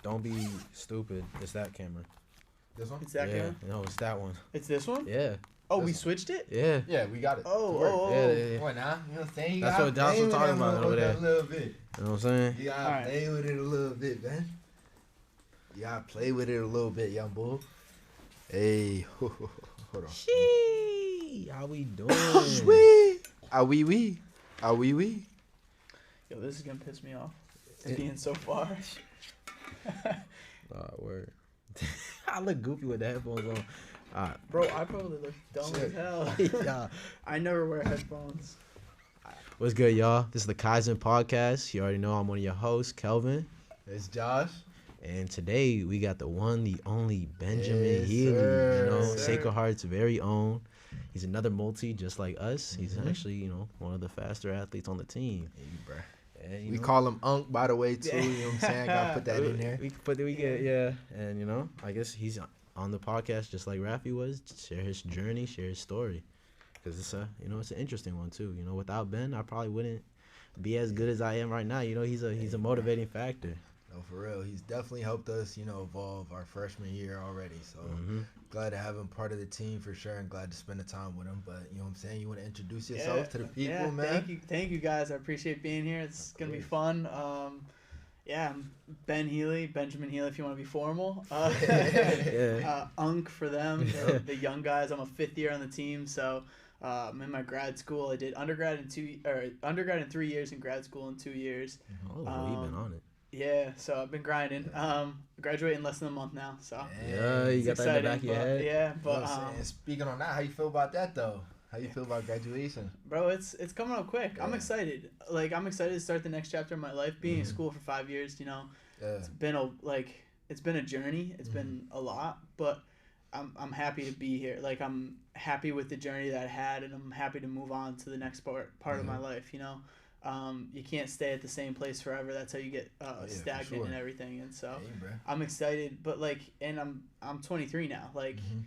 Don't be stupid. It's that camera. This one? It's that Yeah, camera? no, it's that one. It's this one? Yeah. Oh, This we one. switched it? Yeah. Yeah, we got it. Oh. Yeah. Come on now. You know what I'm saying? You That's gotta what Josh play was with talking that about over there. motherfucker a little bit. You know what I'm saying? You gotta Alright. play with it a little bit, man. You gotta play with it a little bit, young bull. Hey, hold on. Sheesh. How we doing? Sweet. Ah wee. Yo, this is going to piss me off. It being so far. Word. I look goofy with the headphones on. Alright. Bro, I probably look dumb as hell. Yeah. I never wear headphones. What's good, y'all? This is the Kaizen Podcast. You already know I'm one of your hosts, Kelvin. It's Josh. And today we got the one, the only Benjamin Yes, Healy. sir. You know, Yes, sir. Sacred Heart's very own. He's another multi just like us. He's Mhm. actually, you know, one of the faster athletes on the team. Hey, bro. And, you We know, call him Unk, by the way, too. You know what I'm saying? I gotta put that in there. We get, yeah. And, you know, I guess he's on the podcast just like Rafi was. Share his journey, share his story. Because it's you know, it's an interesting one, too. You know, without Ben, I probably wouldn't be as good as I am right now. You know, he's a motivating factor. No, for real. He's definitely helped us, you know, evolve our freshman year already. So Mhm. glad to have him part of the team for sure, and glad to spend the time with him. But you know what I'm saying? You want to introduce yourself to the people, man? Thank you guys. I appreciate being here. It's going to be fun. I'm Ben Healy, Benjamin Healy if you want to be formal. Yeah. Unk for them, the young guys. I'm a 5th year on the team, so I'm in my grad school. I did undergrad in 3 years and grad school in 2 years. Oh, well, you've been on it. Yeah, so I've been grinding. Graduate in less than a month now, so Yeah, you got it's that in the back exciting, of your head. Yeah, You know but what I'm saying? Speaking on that, how you feel about that though? How you feel about graduation? bro, it's coming up quick. I'm Yeah. excited. I'm excited to start the next chapter of my life. Being in Mhm. school for 5 years, you know, Yeah. it's been a journey. It's been a lot, but I'm happy to be here. Like, I'm happy with the journey that I had, and I'm happy to move on to the next part of my life. You know, you can't stay at the same place forever. That's how you get for stagnant sure. and everything. And so Hey, bro. I'm excited, but I'm 23 now. Mhm.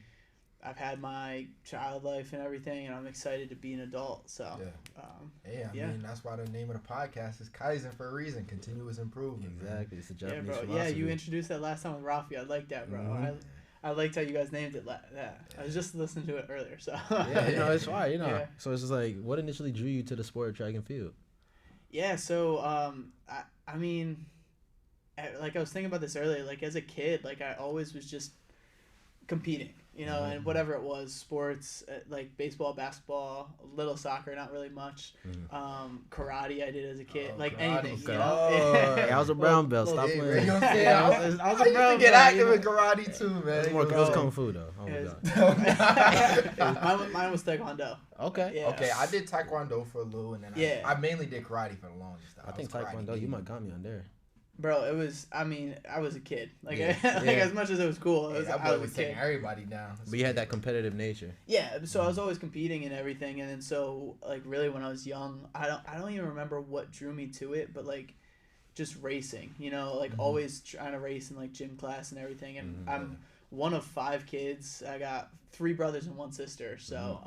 I've had my child life and everything, and I'm excited to be an adult. So Yeah. I yeah. mean, that's why the name of the podcast is Kaizen for a reason. Continuous improvement. man. Exactly. It's a Yeah, Japanese bro. philosophy. Yeah, you introduced that last time with Rafi. I like that, bro. Mhm. I liked how you guys named it. That I was just listening to it earlier. So Yeah, you know, it's fine, you know. Yeah. So it's just like, what initially drew you to the sport of track and field? Yeah. So I mean, like I was thinking about this earlier. Like as a kid, like I always was just competing, you know, and whatever it was, sports, like baseball, basketball, a little soccer, not really much. Karate I did as a kid, Oh, like karate, anything, okay. you know. Oh, Hey, I was a brown belt. Little- Stop Hey, playing. bro, you know what I'm saying? Yeah, I was used a to brown get belt, active you in know. karate too, man. It was You more, it was know? kung fu though. Oh my It god. was- mine was taekwondo. Okay. Yeah. Okay, I did taekwondo for a little, and then Yeah. I mainly did karate for the longest. I think was karate taekwondo. You baby. might got me on there. Bro, it was. I mean, I was a kid. Like, Yeah. like Yeah. as much as it was cool, Yeah, that I boy was was a kid. taking everybody down. But you had that competitive nature. Yeah, so I was always competing and everything, and then so like really when I was young, I don't even remember what drew me to it, but like just racing, you know, like always trying to race in like gym class and everything. And I'm one of 5 kids. I got 3 brothers and 1 sister. So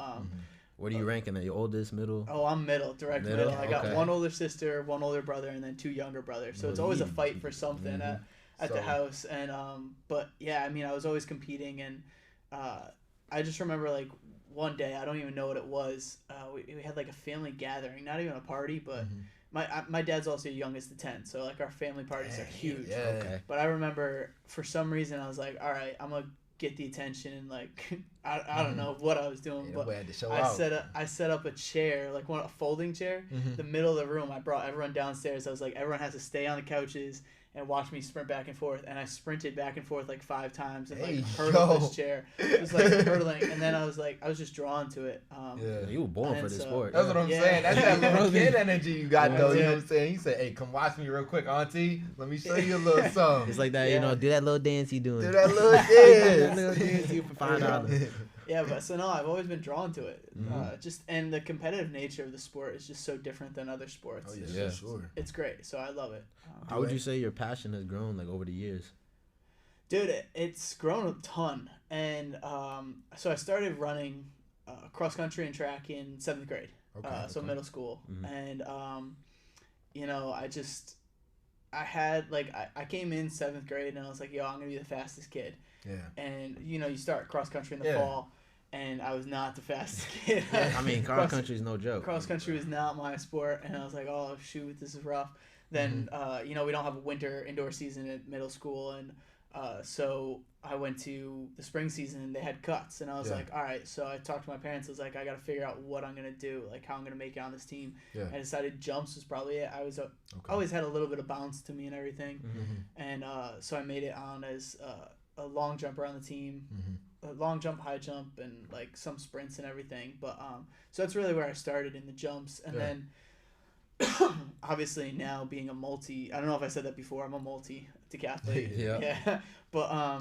Where do you rank in that? Your oldest, middle? oh, I'm direct Middle? middle. I got Okay. 1 older sister, 1 older brother, and then 2 younger brothers. So it's always a fight for something at the So- house. And but yeah, I mean, I was always competing, and I just remember like one day, I don't even know what it was. We had like a family gathering, not even a party, but my dad's also youngest of 10, so like our family parties are huge. Yeah. Okay. But I remember for some reason I was like, all right, I'm gonna get the attention, and like I don't know what I was doing, Yeah, but boy had to show I out. set up a chair, like a folding chair, the middle of the room. I brought everyone downstairs. I was like, everyone has to stay on the couches and watch me sprint back and forth. And I sprinted back and forth like 5 times and like Hey, hurdled yo. this chair. It was like hurdling, and then I was just drawn to it. Yeah. You were born And for this so- sport. That's what I'm Yeah. saying. That's that little Yeah. kid energy you got, Yeah. though. You know Yeah. what I'm saying? He said, hey, come watch me real quick, auntie. Let me show you a little something. It's like that, Yeah. you know, do that little dance you doing. Do that little That dance. little dance you for $5. Yeah, but so no, I've always been drawn to it. And the competitive nature of the sport is just so different than other sports. Oh, yeah, Yeah. for sure. It's great, so I love it. How would you say your passion has grown like over the years? Dude, it's grown a ton. And so I started running cross country and track in 7th grade, Okay. so middle school. And, you know, I had like I came in 7th grade and I was like, yo, I'm gonna be the fastest kid. Yeah. And you start cross country in the fall, and I was not the fastest kid. I mean, cross country is no joke. Cross country was not my sport, and I was like, oh shoot, this is rough. Then we don't have a winter indoor season at middle school, and so I went to the spring season and they had cuts, and I was like, all right. So I talked to my parents. I was like, I got to figure out what I'm gonna do, like how I'm gonna make it on this team. Yeah. I decided jumps was probably it. I was always had a little bit of bounce to me and everything, and so I made it on as a long jumper on the team, a long jump, high jump, and like some sprints and everything. But so that's really where I started in the jumps, and then. Obviously now being a multi, I don't know if I said that before, I'm a multi decathlete. Yeah. But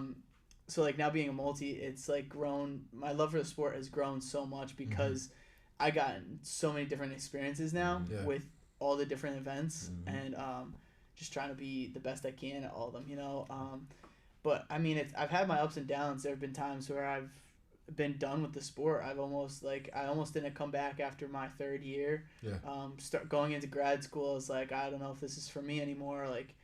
so like now being a multi, it's like grown, my love for the sport has grown so much because I got so many different experiences now with all the different events and just trying to be the best I can at all of them, but I mean I've had my ups and downs. There have been times where I've been done with the sport. I almost didn't come back after my 3rd year. Start going into grad school. I was like, I don't know if this is for me anymore. Like,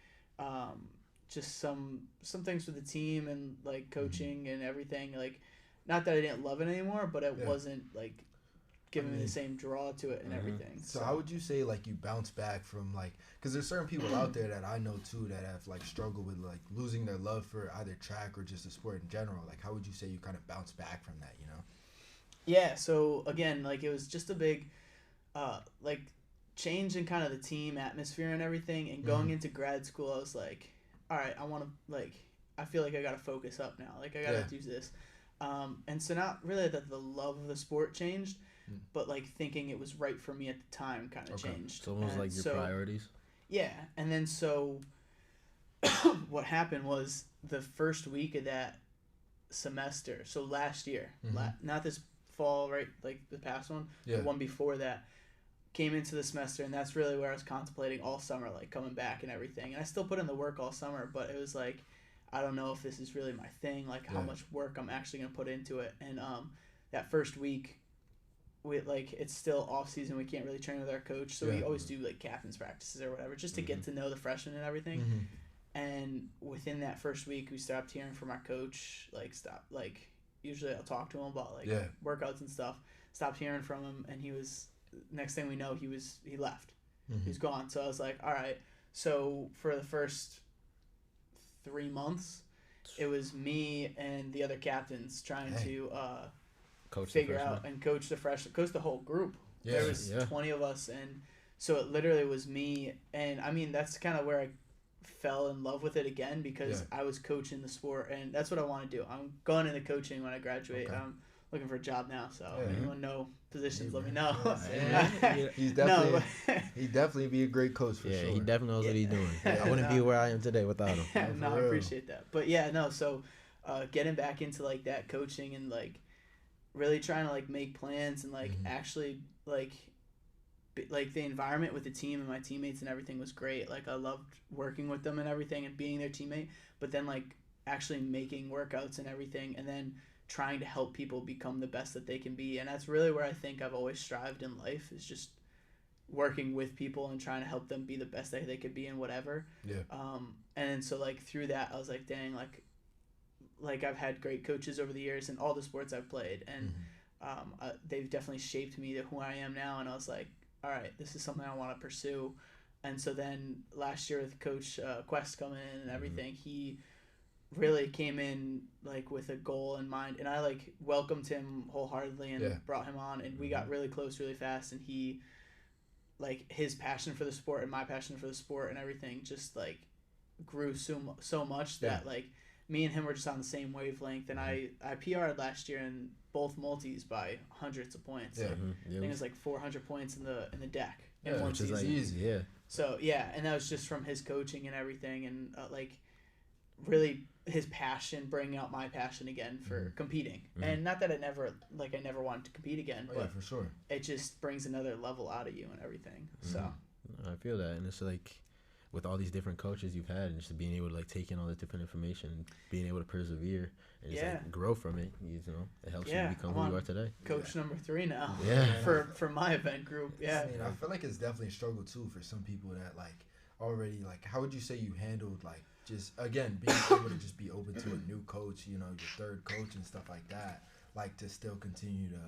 just some things with the team and like coaching and everything. Like, not that I didn't love it anymore, but it wasn't like giving me the same draw to it and everything. So how would you say like you bounce back from like, because there's certain people out there that I know too that have like struggled with like losing their love for either track or just the sport in general. Like how would you say you kind of bounce back from that, Yeah, so again, like it was just a big like change in kind of the team atmosphere and everything, and going into grad school I was like, all right, I feel like I got to focus up now. Like I got to do this. And so not really that the love of the sport changed, but like thinking it was right for me at the time kind of changed. So it was like your priorities? Yeah. And then so what happened was the first week of that semester, so last year, not this fall, right? Like the past one, the one before that, came into the semester, and that's really where I was contemplating all summer, like coming back and everything. And I still put in the work all summer, but it was like, I don't know if this is really my thing, like how much work I'm actually going to put into it. And that first week, it's still off season. We can't really train with our coach, so we always do like captain's practices or whatever, just to get to know the freshmen and everything. And within that first week, we stopped hearing from our coach. Usually I'll talk to him about workouts and stuff. Stopped hearing from him, and next thing we know, he left. He was gone. So I was like, all right. So for the first 3 months, it was me and the other captains trying to figure out and coach the whole group. There was 20 of us, and so it literally was me. And I mean, that's kind of where I fell in love with it again, because I was coaching the sport, and that's what I want to do. I'm going into coaching when I graduate. I'm looking for a job now, so anyone know positions, let me know. He's definitely he'd definitely be a great coach for sure. Yeah, he definitely knows what he's doing. I wouldn't be where I am today without him. No, I appreciate that. But so getting back into like that coaching and like really trying to like make plans and like actually like the environment with the team and my teammates and everything was great. Like I loved working with them and everything and being their teammate, but then like actually making workouts and everything, and then trying to help people become the best that they can be. And that's really where I think I've always strived in life, is just working with people and trying to help them be the best that they could be in whatever. And so like through that, I was like, dang, like I've had great coaches over the years in all the sports I've played, and they've definitely shaped me to who I am now. And I was like, all right, this is something I want to pursue. And so then last year with Coach Quest coming in and everything, he really came in like with a goal in mind, and I like welcomed him wholeheartedly and brought him on, and we got really close really fast. And he, like, his passion for the sport and my passion for the sport and everything just like grew so much that like me and him were just on the same wavelength. And I PR'd last year in both multis by hundreds of points. I think it was like 400 points in the deck in one season. Which is like easy. So and that was just from his coaching and everything, and like really his passion, bringing out my passion again for competing. And not that I never wanted to compete again, but for sure, it just brings another level out of you and everything. So I feel that, and it's like with all these different coaches you've had, and just being able to like take in all this different information and being able to persevere and just like grow from it, it helps you become who you are today. Coach number 3 now. For my event group. I mean, I feel like it's definitely a struggle too for some people that like already, like, how would you say you handled, like, just, again, being able to just be open to a new coach, you know, your third coach and stuff like that, like, to still continue to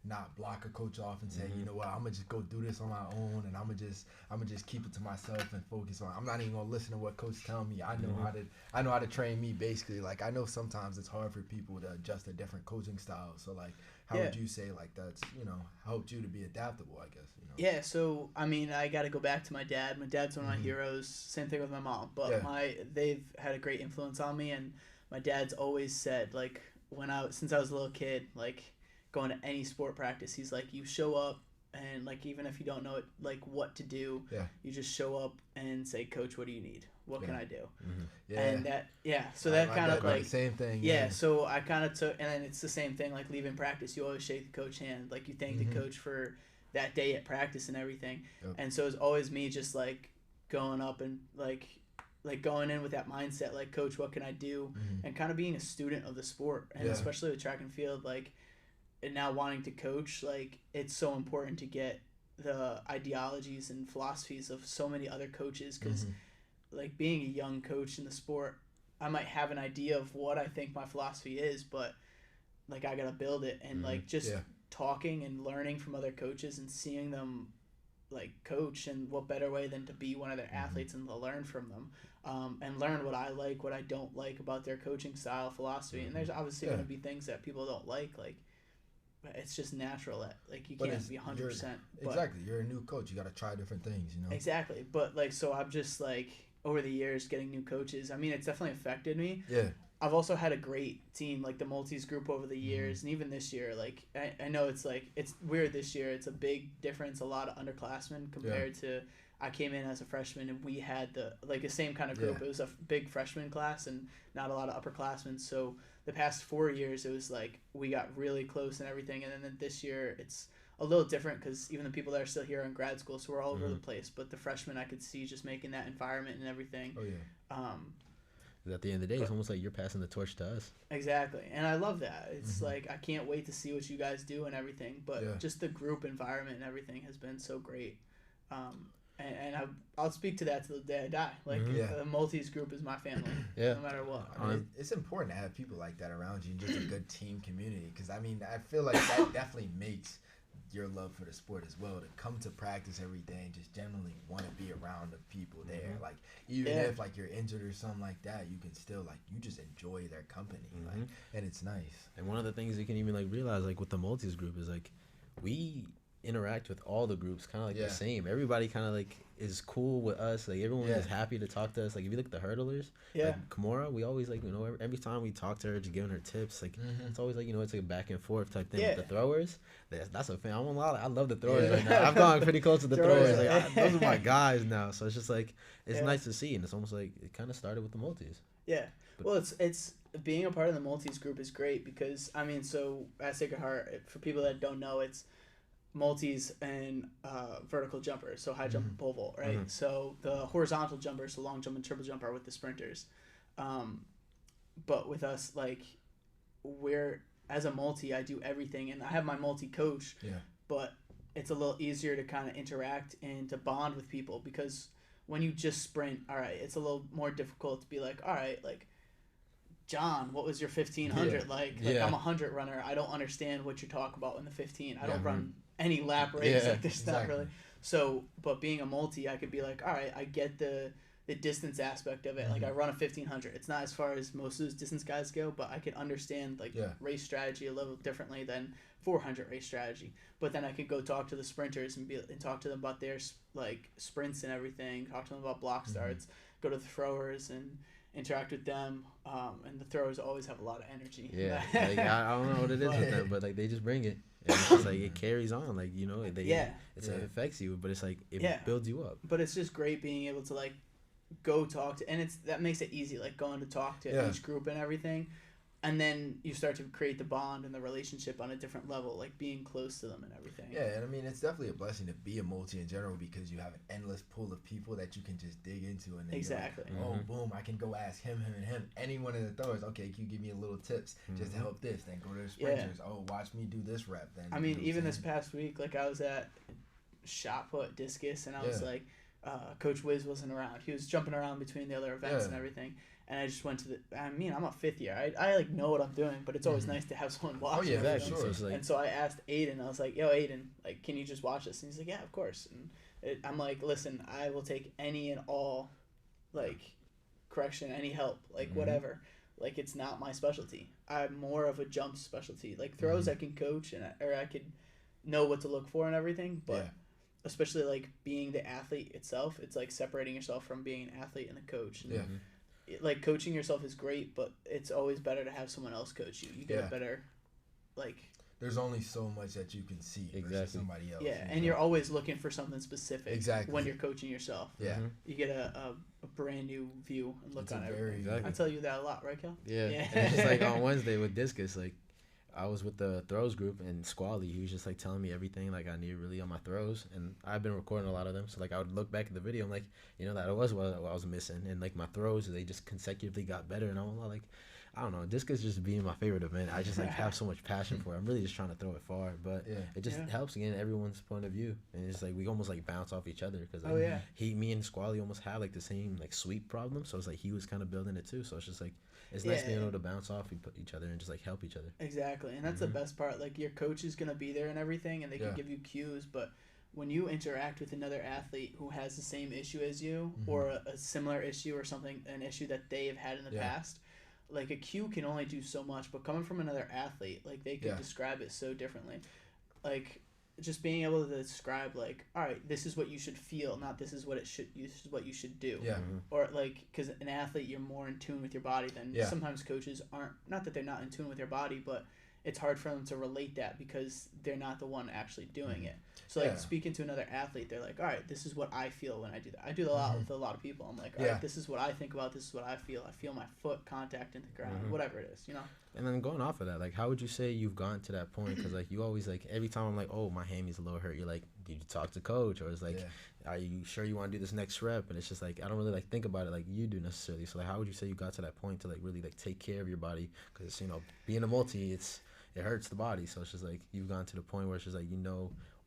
not block a coach off and say, you know what, I'm gonna just go do this on my own, and I'm gonna just keep it to myself and focus on. I'm not even gonna listen to what coach tell me. I know how to train me, basically. Like, I know sometimes it's hard for people to adjust to different coaching styles. So, like, how would you say, like, that's, you know, helped you to be adaptable, I guess, you know? Yeah, so I mean, I got to go back to my dad. My dad's one of my heroes. Same thing with my mom, but they've had a great influence on me, and my dad's always said, like, since I was a little kid, like, going to any sport practice, he's like, you show up, and, like, even if you don't know it, like, what to do, you just show up and say, Coach, what do you need? What can I do? And so that kind of, like, same thing. So I kind of took, and then it's the same thing, like, leaving practice, you always shake the coach hand, like, you thank the coach for that day at practice and everything. And so it's always me just, like, going up and, like going in with that mindset, like, Coach, what can I do? And kind of being a student of the sport, and especially with track and field, like, and now wanting to coach, like, it's so important to get the ideologies and philosophies of so many other coaches, because like, being a young coach in the sport, I might have an idea of what I think my philosophy is, but, like, I gotta build it, and like, just talking and learning from other coaches and seeing them, like, coach, and what better way than to be one of their athletes and to learn from them, and learn what I like, what I don't like about their coaching style, philosophy. And there's obviously going to be things that people don't like it's just natural that, like, you can't be 100%. Exactly. You're a new coach. You got to try different things, you know? Exactly. But, like, so I'm just, like, over the years getting new coaches, I mean, it's definitely affected me. Yeah. I've also had a great team, like the Multis group over the years, and even this year, like, I know it's, like, it's weird this year. It's a big difference, a lot of underclassmen compared to, I came in as a freshman, and we had the same kind of group. It was a big freshman class and not a lot of upperclassmen. So the past 4 years, it was like we got really close and everything. And then this year, it's a little different because even the people that are still here in grad school, so we're all over the place. But the freshmen, I could see just making that environment and everything. Oh, yeah. At the end of the day, it's almost like you're passing the torch to us. Exactly. And I love that. It's like, I can't wait to see what you guys do and everything. But just the group environment and everything has been so great. And I'll speak to that till the day I die. Like, the Multis group is my family, no matter what. I mean, it's important to have people like that around you, just a good team community. Because, I mean, I feel like that definitely makes your love for the sport as well, to come to practice every day and just generally want to be around the people there. Like, even if, like, you're injured or something like that, you can still, like, you just enjoy their company. Like, and it's nice. And one of the things you can even, like, realize, like, with the Multis group is, like, we interact with all the groups kind of like the same. Everybody kind of, like, is cool with us. Like, everyone is happy to talk to us. Like, if you look at the hurdlers, like Kimura, we always, like, you know, every time we talk to her, just giving her tips, like, it's always, like, you know, it's like a back and forth type thing. With the throwers, that's a fan. I love the throwers right now. I've gone pretty close to the throwers. Like, those are my guys now. So it's just like, it's nice to see, and it's almost like it kind of started with the Multis. Yeah. But, well, it's being a part of the Multis group is great because, I mean, so at Sacred Heart, for people that don't know, it's multis and vertical jumpers, so high jump and pole vault, right? So the horizontal jumpers, so long jump and triple jump, are with the sprinters. But with us, like, we're, as a multi, I do everything, and I have my multi coach. But it's a little easier to kind of interact and to bond with people, because when you just sprint, all right, it's a little more difficult to be like, all right, like, John, what was your 1500 like? Like, I'm a 100 runner. I don't understand what you're talking about in the 15. I don't run any lap race. Like, there's not really. So, but being a multi, I could be like, all right, I get the distance aspect of it. Like, I run a 1500. It's not as far as most of those distance guys go, but I can understand, like, race strategy a little differently than 400 race strategy. But then I could go talk to the sprinters and talk to them about their, like, sprints and everything. Talk to them about block starts. Go to the throwers and interact with them, and the throwers always have a lot of energy. Yeah, like, I don't know what it is with them, but, like, they just bring it. And it's just like, it carries on, like, you know, it affects you, but it's like, it builds you up. But it's just great being able to, like, go talk to, and that makes it easy, like, going to talk to each group and everything. And then you start to create the bond and the relationship on a different level, like being close to them and everything. Yeah, and I mean, it's definitely a blessing to be a multi in general, because you have an endless pool of people that you can just dig into. And then exactly. You're like, oh, boom, I can go ask him, and him. Any one of the throwers, okay, can you give me a little tips just to help this? Then go to the sprinters. Oh, watch me do this rep. Then I mean, even this past week, like, I was at shot put discus, and I was like, Coach Wiz wasn't around. He was jumping around between the other events and everything. And I just went to I'm a fifth year. I like know what I'm doing, but it's always nice to have someone watch. Oh yeah, exactly. sure. So And so I asked Aiden. I was like, "Yo, Aiden, like, can you just watch this?" And he's like, "Yeah, of course." And I'm like, "Listen, I will take any and all, like, correction, any help, like whatever. Like, it's not my specialty. I'm more of a jump specialty. Like throws, I can coach or I could know what to look for and everything, but." Especially like being the athlete itself, it's like separating yourself from being an athlete and a coach. And like coaching yourself is great, but it's always better to have someone else coach you. You get a better, like. There's only so much that you can see versus somebody else. Yeah, and you're always looking for something specific. Exactly. When you're coaching yourself. Yeah. You get a brand new view and look on everything. Exactly. I tell you that a lot, right, Kel? Yeah. And it's just like on Wednesday with discus, like. I was with the throws group and Squally. He was just like telling me everything like I needed really on my throws, and I've been recording a lot of them. So like I would look back at the video, I'm like, that was what I was missing, and like my throws they just consecutively got better, and I'm like, I don't know, discus just being my favorite event. I just like have so much passion for it. I'm really just trying to throw it far, but it just helps again everyone's point of view, and it's like we almost like bounce off each other because like, me and Squally almost had like the same like sweep problem, so it's like he was kind of building it too. So it's just like. It's nice being able to bounce off each other and just like help each other. Exactly, and that's the best part. Like your coach is gonna be there and everything, and they can give you cues. But when you interact with another athlete who has the same issue as you, or a similar issue or something, an issue that they have had in the past, like a cue can only do so much. But coming from another athlete, like they can describe it so differently. Like just being able to describe like, all right, this is what you should feel, not this is what you should do. Yeah. Or like, because an athlete, you're more in tune with your body than sometimes coaches aren't. Not that they're not in tune with their body, but it's hard for them to relate that because they're not the one actually doing it. So like speaking to another athlete, they're like, all right, this is what I feel when I do that. I do that a lot with a lot of people. I'm like, all right, this is what I think about. This is what I feel. I feel my foot contact into the ground, whatever it is, And then going off of that, like, how would you say you've gotten to that point? Because like you always like every time I'm like, oh, my hammy's a little hurt. You're like, did you talk to coach? Or it's like, are you sure you want to do this next rep? And it's just like I don't really like think about it like you do necessarily. So like, how would you say you got to that point to like really like take care of your body? Because being a multi, it hurts the body. So it's just like you've gone to the point where it's just like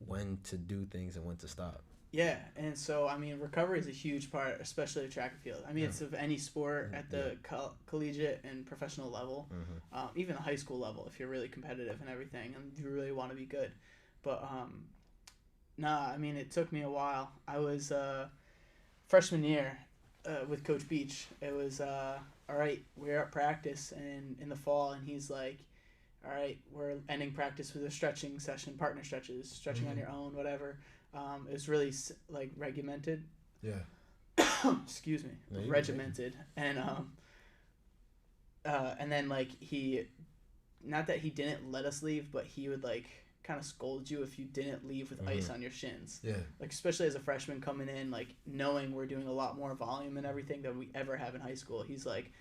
when to do things and when to stop. Yeah, and so I mean, recovery is a huge part, especially of track and field. I mean, it's of any sport at the collegiate and professional level, even the high school level. If you're really competitive and everything, and you really want to be good, but I mean, it took me a while. I was freshman year with Coach Beach. It was all right. We're at practice and in the fall, and he's like, all right, we're ending practice with a stretching session, partner stretches, stretching on your own, whatever. It was really like regimented. Yeah. Excuse me. Regimented. And then like not that he didn't let us leave, but he would like kind of scold you if you didn't leave with ice on your shins. Yeah. Like especially as a freshman coming in, like knowing we're doing a lot more volume and everything than we ever have in high school. He's like,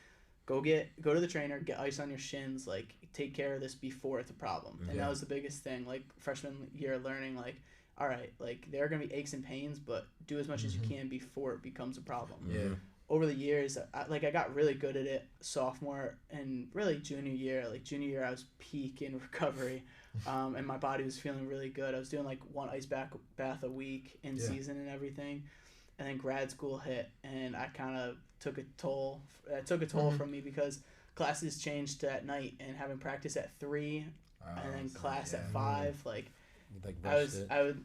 go to the trainer, get ice on your shins, like take care of this before it's a problem. And that was the biggest thing, like freshman year learning, like, all right, like there are going to be aches and pains, but do as much as you can before it becomes a problem. Yeah. Over the years, I got really good at it sophomore and really junior year. Like junior year, I was peak in recovery, and my body was feeling really good. I was doing like one ice bath a week in season and everything. And then grad school hit, and I kind of took a toll. It took a toll from me because classes changed to at night, and having practice at 3, and then class at 5. Like I would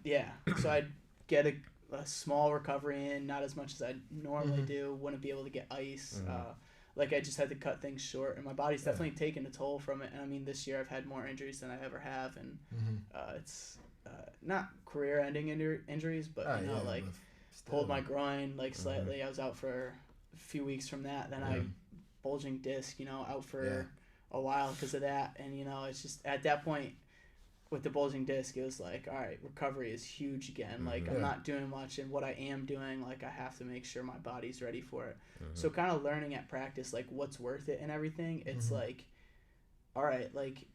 So I'd get a small recovery in, not as much as I normally do. Wouldn't be able to get ice. Like I just had to cut things short, and my body's definitely taken a toll from it. And I mean, this year I've had more injuries than I ever have, and it's not career-ending injuries, but like. Pulled my groin like slightly. I was out for a few weeks from that. Then I bulging disc, out for a while because of that. And it's just at that point with the bulging disc, it was like, all right, recovery is huge again. Like I'm not doing much, and what I am doing, like I have to make sure my body's ready for it. So kind of learning at practice, like what's worth it and everything. It's like, all right, like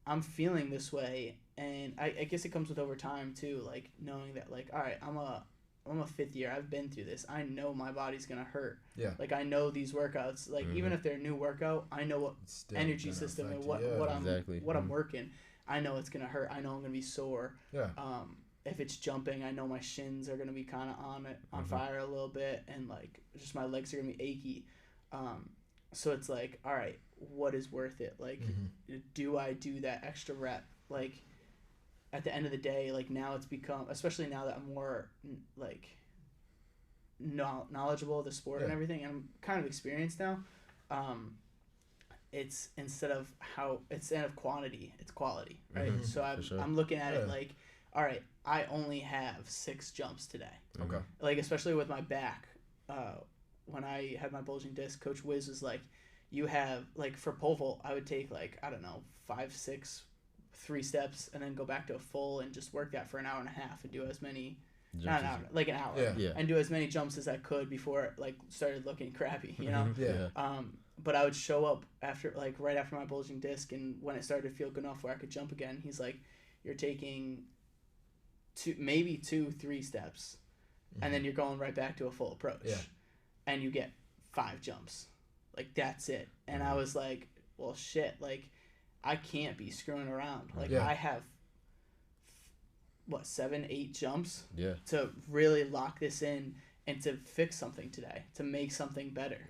I'm feeling this way, and I guess it comes with over time too. Like knowing that, like, all right, I'm a 5th year. I've been through this. I know my body's gonna hurt. Yeah. Like I know these workouts. Like even if they're a new workout, I know what energy system and what I'm working. I know it's gonna hurt. I know I'm gonna be sore. Yeah. if it's jumping, I know my shins are gonna be kind of on fire a little bit, and like just my legs are gonna be achy. So it's like, all right, what is worth it? Like, do I do that extra rep? Like, at the end of the day, like now it's become, especially now that I'm more like knowledgeable of the sport and everything, and I'm kind of experienced now. It's instead of quantity, it's quality, right? So I'm looking at it like, all right, I only have 6 jumps today. Okay. Like, especially with my back, when I had my bulging disc, Coach Wiz was like, you have, like, for pole vault, I would take, like, I don't know, 5, 6, 3 steps, and then go back to a full and just work that for an hour and a half and do as many, not an hour, like an hour, and do as many jumps as I could before it, like, started looking crappy, you know? But I would show up after, like, right after my bulging disc, and when it started to feel good enough where I could jump again, he's like, you're taking maybe 2, 3 steps, and then you're going right back to a full approach, and you get 5 jumps, like, that's it. And I was like, well, shit, like, I can't be screwing around. Like, I have 7, 8 jumps to really lock this in and to fix something today, to make something better.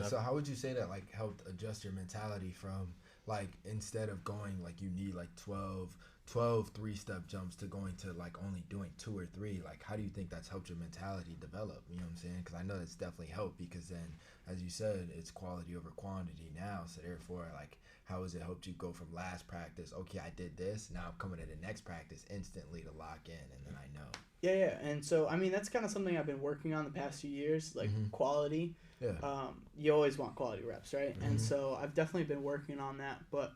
So how would you say that, like, helped adjust your mentality from, like, instead of going, like, you need, like, 12 3-step jumps to going to, like, only doing 2 or 3? Like, how do you think that's helped your mentality develop? You know what I'm saying? Because I know it's definitely helped, because then, as you said, it's quality over quantity now. So therefore, like, how has it helped you go from last practice, okay, I did this, now I'm coming to the next practice instantly to lock in, and then I know. Yeah. And so, I mean, that's kind of something I've been working on the past few years, like quality. You always want quality reps, right? And so I've definitely been working on that, but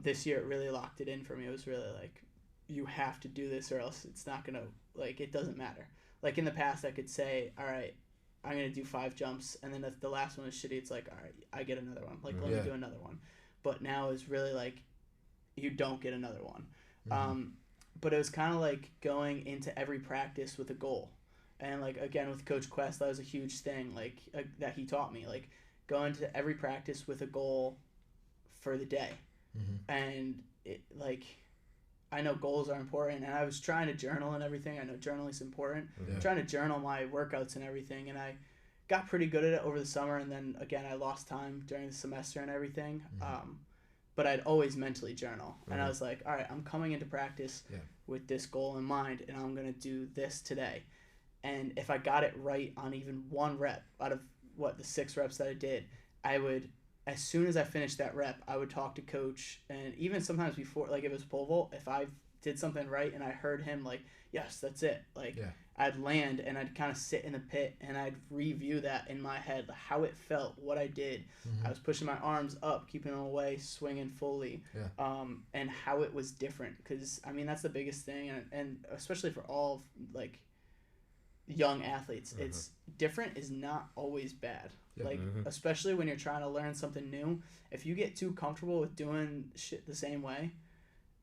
this year it really locked it in for me. It was really like, you have to do this or else it's not going to, like, it doesn't matter. Like, in the past I could say, all right, I'm going to do 5 jumps, and then if the last one is shitty, it's like, all right, I get another one. Like, let me do another one. But now it's really like, you don't get another one. But it was kind of like going into every practice with a goal. And, like, again, with Coach Quest, that was a huge thing, like, that he taught me. Like, go into every practice with a goal for the day. And, it, like, I know goals are important, and I was trying to journal and everything. I know journaling's important. I'm trying to journal my workouts and everything, and I got pretty good at it over the summer, and then, again, I lost time during the semester and everything. But I'd always mentally journal. And I was like, all right, I'm coming into practice with this goal in mind, and I'm going to do this today. And if I got it right on even 1 rep out of, the 6 reps that I did, I would, as soon as I finished that rep, I would talk to Coach. And even sometimes before, like, if it was pole vault, if I did something right and I heard him, like, yes, that's it. Like, I'd land and I'd kind of sit in the pit and I'd review that in my head, how it felt, what I did. I was pushing my arms up, keeping them away, swinging fully, and how it was different. Because, I mean, that's the biggest thing, and especially for all, like, young athletes, it's different is not always bad. Like, especially when you're trying to learn something new, if you get too comfortable with doing shit the same way,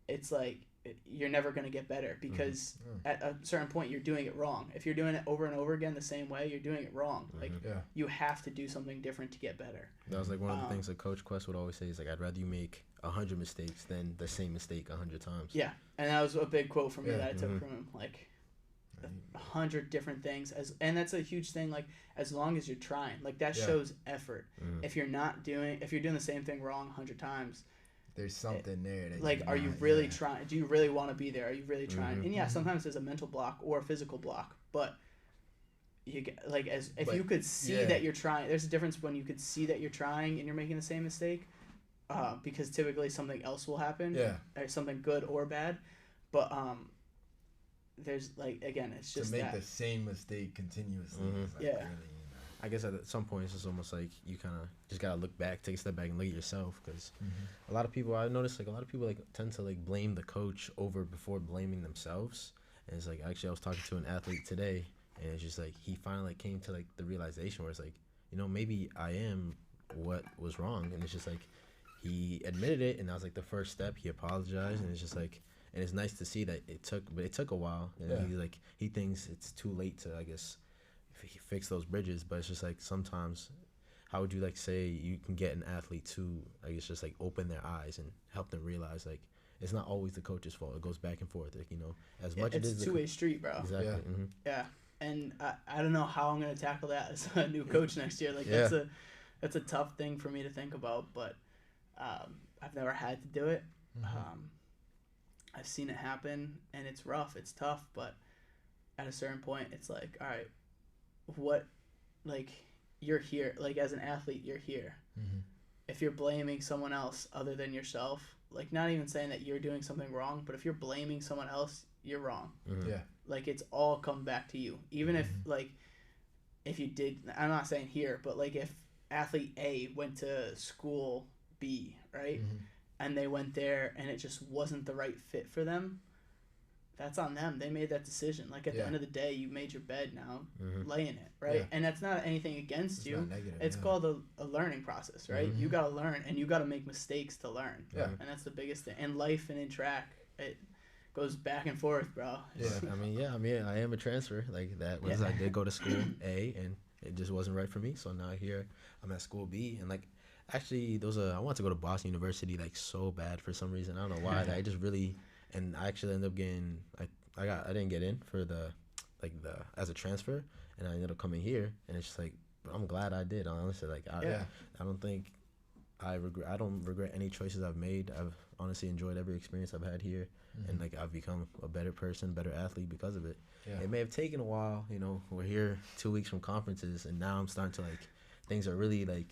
it's like, you're never going to get better, because at a certain point you're doing it wrong. If you're doing it over and over again the same way, you're doing it wrong. Like, you have to do something different to get better. That was like one of the things that Coach Quest would always say is like, I'd rather you make 100 mistakes than the same mistake 100 times. Yeah, and that was a big quote from me that I took from him. Like, 100 different things, and that's a huge thing. Like, as long as you're trying, like, that shows effort. If you're doing the same thing wrong 100 times, there's something there. That like, are you really trying? Do you really want to be there? Are you really trying? And sometimes there's a mental block or a physical block, but you get, like, if you could see that you're trying. There's a difference when you could see that you're trying and you're making the same mistake, because typically something else will happen, or something good or bad, but there's, like, again, it's just to make that. the same mistake continuously. Is like, really, I guess at some point it's just almost like you kind of just gotta look back, take a step back, and look at yourself, because a lot of people, I noticed, like, a lot of people, like, tend to, like, blame the coach before blaming themselves. And it's like, actually, I was talking to an athlete today, and it's just like, he finally, like, came to, like, the realization where it's like, you know, maybe I am what was wrong, and it's just like, he admitted it, and that was, like, the first step. He apologized, and it's just like, and it's nice to see that it took a while, and he thinks it's too late to, I guess, fix those bridges. But it's just like, sometimes, how would you, like, say you can get an athlete to, I guess, just, like, open their eyes and help them realize, like, it's not always the coach's fault. It goes back and forth. Like, as Yeah, much it's as a two-way street, bro. exactly. Yeah. Mm-hmm. Yeah, and I don't know how I'm gonna tackle that as a new coach next year. Like Yeah. that's a tough thing for me to think about, but I've never had to do it. I've seen it happen, and it's rough. It's tough, but at a certain point, it's like, all right, what, like, you're here. Like, as an athlete, you're here. If you're blaming someone else other than yourself, like, not even saying that you're doing something wrong, but if you're blaming someone else, you're wrong. Yeah. Like, it's all come back to you. Even if, like, if you did, I'm not saying here, but, like, if athlete A went to school B, right? And they went there and it just wasn't the right fit for them, that's on them. They made that decision. Like, at the end of the day, you made your bed, now lay in it, right? Yeah. And that's not anything against It's you. not negative, It's called a learning process, right? You got to learn, and you got to make mistakes to learn. Yeah. And that's the biggest thing. In life and in track, it goes back and forth, bro. Yeah. I mean, I am a transfer. Like, that was, I did go to school A, and it just wasn't right for me. So now here I'm at school B, and, like, actually, I wanted to go to Boston University, like, so bad for some reason. I don't know why. I just really, and I actually ended up getting, I didn't get in for as a transfer, and I ended up coming here, and it's just like, I'm glad I did, honestly. Like, I don't think I don't regret any choices I've made. I've honestly enjoyed every experience I've had here, and, like, I've become a better person, better athlete because of it. Yeah. It may have taken a while, we're here 2 weeks from conferences, and now I'm starting to, like, things are really, like,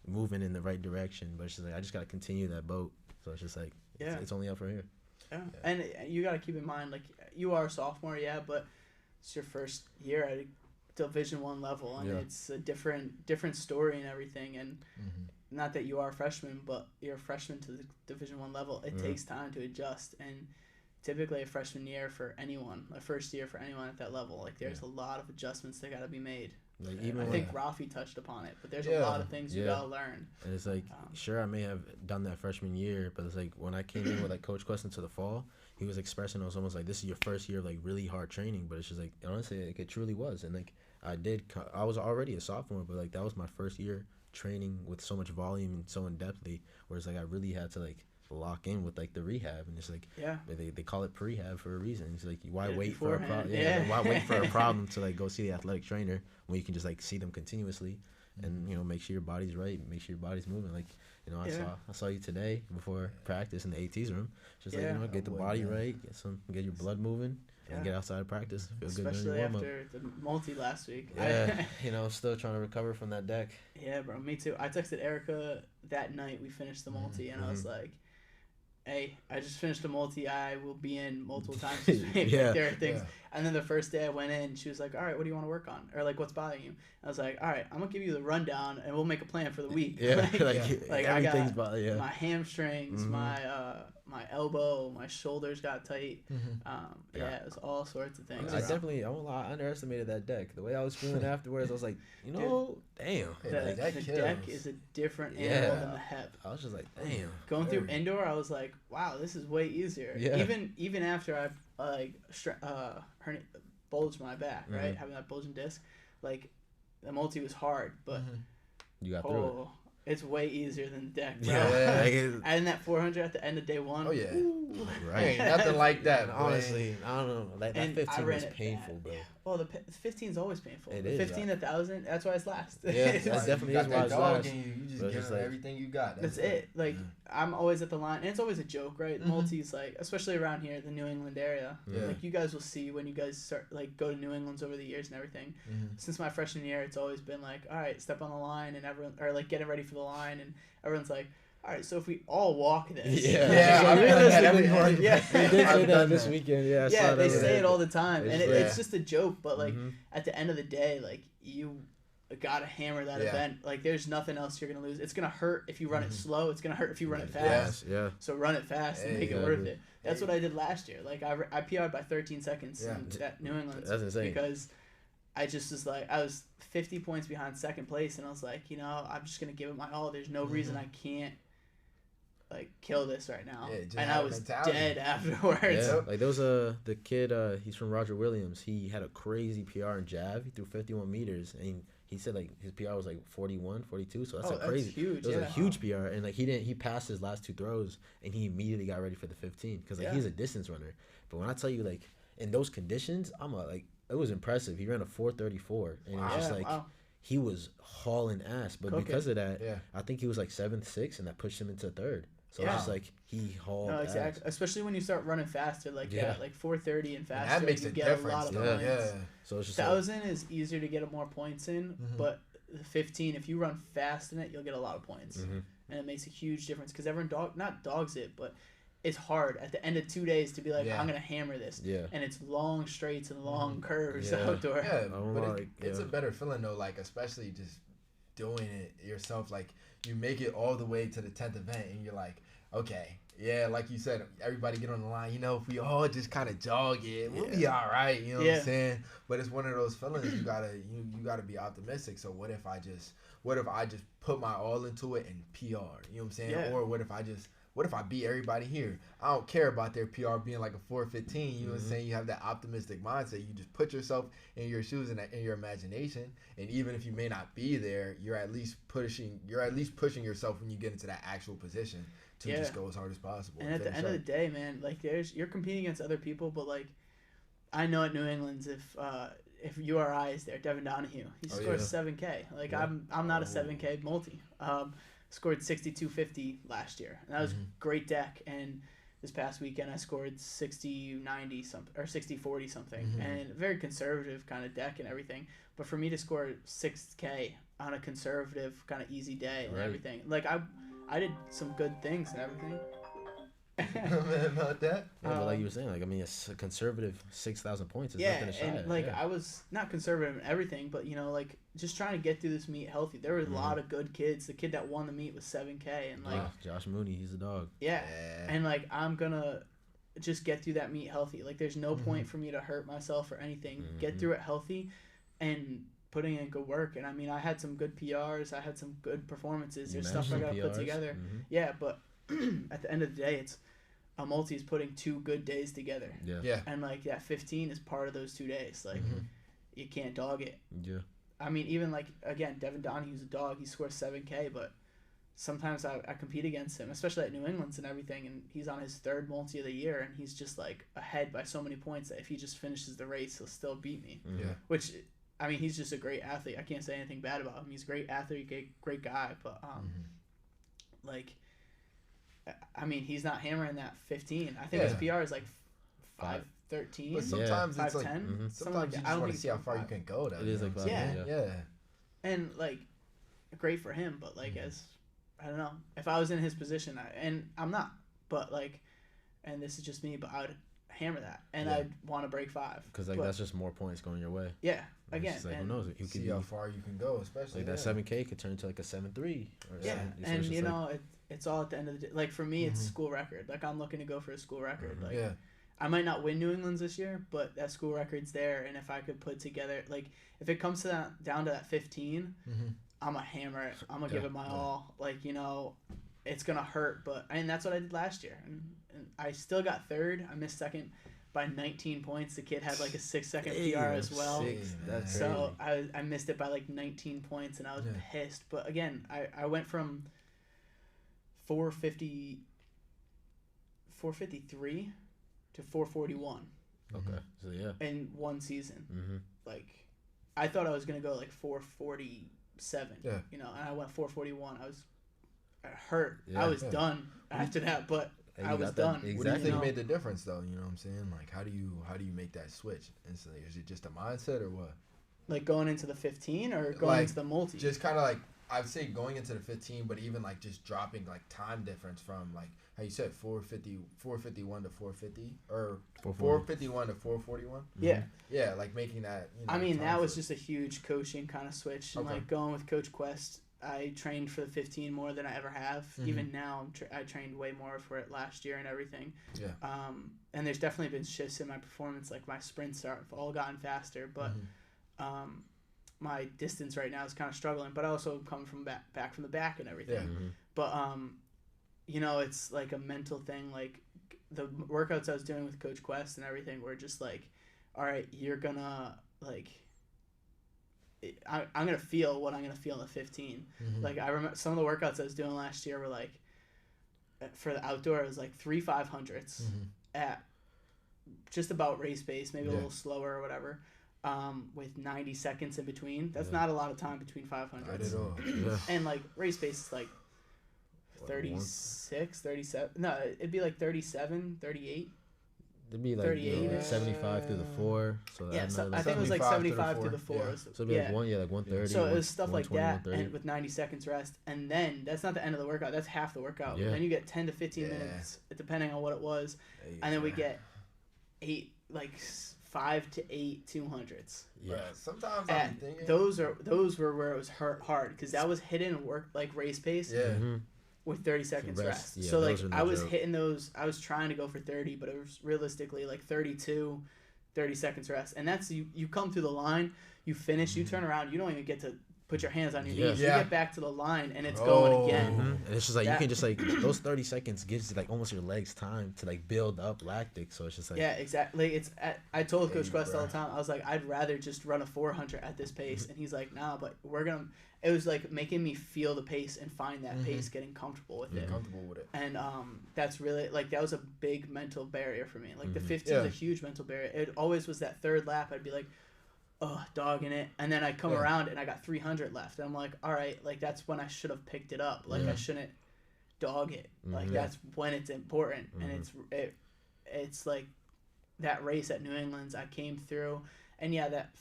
moving in the right direction, but it's just like I just gotta continue that boat. So it's just like it's only up from here. Yeah. And you gotta keep in mind, like, you are a sophomore, but it's your first year at a Division I level, and it's a different story and everything. And not that you are a freshman, but you're a freshman to the Division I level. It takes time to adjust, and typically a freshman year for anyone, a first year for anyone at that level, like, there's a lot of adjustments that gotta be made. Like, I think Rafi touched upon it, but there's a lot of things you gotta learn. And it's like, sure, I may have done that freshman year, but it's like when I came in with, like, Coach Quest into the fall, he was expressing it was almost like this is your first year of, like, really hard training. But it's just like, honestly, like, it truly was. And, like, I was already a sophomore, but, like, that was my first year training with so much volume and so in depthly, whereas, like, I really had to, like, lock in with, like, the rehab, and it's like they call it prehab for a reason. It's like, why wait for a problem? Why wait for a problem to, like, go see the athletic trainer when you can just, like, see them continuously and make sure your body's right, make sure your body's moving. Like, I saw you today before practice in the AT's room. Just like, get the body right, get your blood moving, and get outside of practice. Feel good during your warm up. Especially after the multi last week. Yeah, still trying to recover from that deck. Yeah, bro, me too. I texted Erica that night we finished the multi, and I was like, hey, I just finished a multi. I will be in multiple times this week. Like, there are things. And then the first day I went in, she was like, all right, what do you want to work on? Or, like, what's bothering you? I was like, all right, I'm going to give you the rundown, and we'll make a plan for the week. Like everything's I got my hamstrings, my elbow, my shoulders got tight. It was all sorts of things. I won't lie, I underestimated that deck. The way I was feeling afterwards, I was like, damn. The deck is a different animal than the hip. I was just like, damn. Going through indoor, I was like, wow, this is way easier. Yeah. Even after I bulged my back, right, having that bulging disc, like, the multi was hard, but you got through it. It's way easier than the deck, bro. Yeah. Adding that 400 at the end of day one. Oh, yeah. Ooh. Right. Ain't nothing like that, honestly. I don't know. That 15 was painful, bro. Yeah. Well, the 15 is always painful. It the is. 15 1,000, that's why it's last. Yeah, that definitely is why it's last. You just give them everything you got. That's it. Like, I'm always at the line, and it's always a joke, right? Multis, like, especially around here, the New England area. Yeah. Like, you guys will see when you guys start, like, go to New England's over the years and everything. Since my freshman year, it's always been like, all right, step on the line, and everyone, or, like, getting ready for the line, and everyone's like, all right, so if we all walk this. We did say that this weekend. Yeah, they say it all the time, and it's just a joke. But, like, at the end of the day, like, you gotta hammer that event. Like, there's nothing else you're gonna lose. It's gonna hurt if you run it slow. It's gonna hurt if you run it fast. Yeah. So run it fast and make it worth it. That's what I did last year. Like, I PR'd by 13 seconds in that New England. That's insane. Because I just was like, I was 50 points behind second place, and I was like, I'm just gonna give it my all. There's no reason I can't, like, kill this right now. And I was dead afterwards. Yeah, like, there was the kid, he's from Roger Williams. He had a crazy PR in Jav. He threw 51 meters, and he said like his PR was like 41, 42. So that's Oh, like crazy. that's huge. It was Yeah. a huge PR, and like he passed his last 2 throws, and he immediately got ready for the 15 because like Yeah. he's a distance runner. But when I tell you like in those conditions, it was impressive. He ran a 4:34, and it was just Yeah, like wow. he was hauling ass. But Cooking. because of that, Yeah. I think he was like 7th, 6th, and that pushed him into 3rd. So Yeah. it's just like he hauled No, ass. exactly. Especially when you start running faster like Yeah. that, like 4:30 and And faster, that makes you a get difference. a lot of Yeah. points. Yeah. So it's just like, 1,000 is easier to get more points in, Mhm. but the 15, if you run fast in it, you'll get a lot of points, mhm. and it makes a huge difference because everyone not dogs it, but it's hard at the end of 2 days to be like, Yeah. I'm gonna hammer this, Yeah. and it's long straights and long curves Yeah. outdoor. Yeah, Oh, but like, it's a yeah. better feeling though, like especially just doing it yourself. Like you make it all the way to the 10th event, and you're like, okay, yeah, like you said, everybody get on the line. You know, if we all just kind of jog it, we'll be all right. You know what Yeah. I'm saying? But it's one of those feelings you gotta be optimistic. So what if I just put my all into it and PR? You know what I'm saying? Yeah. Or what if I beat everybody here? I don't care about their PR being like a 4:15. You know what I'm saying? You have that optimistic mindset. You just put yourself in your shoes and in your imagination. And even if you may not be there, you're at least pushing yourself when you get into that actual position to Yeah. just go as hard as possible. And at the finish end of up. the day, man, like you're competing against other people, but like I know at New England's if URI is there, Devin Donahue, he Oh, scores yeah. 7K. Like Yeah. I'm not a Oh. 7K multi. Scored 6250 last year, and that was great deck. And this past weekend I scored 6090 something or 6040 something, and very conservative kind of deck and everything. But for me to score 6K on a conservative kind of easy day and Right. everything, like I did some good things and everything. About that. Yeah, but like you were saying, like I mean, a conservative 6,000 points is Yeah, nothing to shy and at. like Yeah. I was not conservative in everything, but you know, like just trying to get through this meet healthy. There were a lot of good kids. The kid that won the meet was 7K, and like Josh Mooney, he's a dog. yeah, and like I'm gonna just get through that meet healthy. Like there's no point for me to hurt myself or anything. Get through it healthy, and putting in good work. And I mean, I had some good PRs. I had some good performances. There's stuff I gotta put together. Yeah, but at the end of the day, it's a multi is putting 2 good days together. Yeah. Yeah. And like that 15 is part of those 2 days. Like you can't dog it. Yeah. I mean, even like again, Devin Donahue's a dog. He scores 7K, but sometimes I compete against him, especially at New England's and everything. And he's on his 3rd multi of the year, and he's just like ahead by so many points that if he just finishes the race, he'll still beat me. Yeah. Which, I mean, he's just a great athlete. I can't say anything bad about him. He's a great athlete, great guy. But like, I mean, he's not hammering that 15. I think his PR is like 5:13. But sometimes it's like 5:10. sometimes you just want to see how far you can go. Though, It is like know that. what I'm saying? yeah. And like, great for him. But like, as I don't know, if I was in his position, and I'm not, but like, and this is just me, but I would hammer that, and I'd want to break 5 because like that's just more points going your way. Yeah, It's again, just, like, who and knows? You could See how far you can go, especially like that 7K could turn to like a 7.3. Or yeah, 7, so and it's just you like, know, it's all at the end of the day. Like for me, it's school record. Like I'm looking to go for a school record. Like yeah. I might not win New England's this year, but that school record's there, and if I could put together, like if it comes to that down to that 15, I'm gonna hammer it. I'm gonna give it my all. Like you know, it's gonna hurt, but and that's what I did last year, and I still got 3rd. I missed 2nd by 19 points. The kid had like a 6-second PR as well. That's So I missed it by like 19 points, and I was pissed. But again, I went from 453 to 441 Okay, so yeah. in one season. Like, I thought I was gonna go like 447. Yeah. You know, and I went 441. I was hurt. Yeah. I was done after that, but And I you was got that- done. What do you Exactly. think made the difference, though? You know what I'm saying? Like, how do you make that switch instantly? Is it just a mindset or what? Like going into the 15 or going Like, into the multi. Just kind of like I'd say going into the 15, but even like just dropping like time difference from like how you said 451 to 450 or 451 to 441. Yeah. Yeah, like making that. You know, I mean, time that was for- just a huge coaching kind of switch. And Okay. like going with Coach Quest, I trained for the 15 more than I ever have. Even now, I trained way more for it last year and everything. Yeah. And there's definitely been shifts in my performance. Like my sprints have all gotten faster, but my distance right now is kind of struggling. But I also come from back from the back and everything. Yeah. But you know, it's like a mental thing. Like the workouts I was doing with Coach Quest and everything were just like, all right, you're gonna like. I'm gonna feel what I'm gonna feel in the 15. Like I remember some of the workouts I was doing last year were like, for the outdoor it was like 3 500s at just about race pace, maybe a little slower or whatever. With 90 seconds in between. That's not a lot of time between 500s. Not at all. And like race pace is like 36, 37. No, it'd be like 37, 38. It'd be like 38 75 through the 4. So Yeah, so like I think it was like 75 through the 4. Yeah. so it'd be like 130. So it was stuff like that, 120, and with 90 seconds rest, and then that's not the end of the workout. That's half the workout. Yeah. Then you get 10 to 15 minutes, depending on what it was, and then we get 5 to 8 200s. Yeah. Sometimes I'm thinking those were where it was hard because that was hitting work like race pace. Yeah. With 30 seconds rest. Yeah, so like no I was joke. hitting those. I was trying to go for 30, but it was realistically like 32, 30 seconds rest. And that's you come through the line, you finish, you turn around, you don't even get to put your hands on your knees. You get back to the line and it's going again. And it's just like you can just like those 30 seconds gives you like almost your legs time to like build up lactic. So it's just like exactly. I told Coach Quest all the time. I was like, I'd rather just run a 400 at this pace, and he's like, nah, but we're gonna. It was like making me feel the pace and find that pace, getting comfortable with it. Comfortable with it. And that's really like that was a big mental barrier for me. Like the 15 is a huge mental barrier. It always was that third lap. I'd be like, dogging it, and then I'd come around and I got 300 left. And I'm like, all right, like that's when I should have picked it up. Like I shouldn't dog it. Like that's when it's important. And it's like that race at New England's. I came through, and that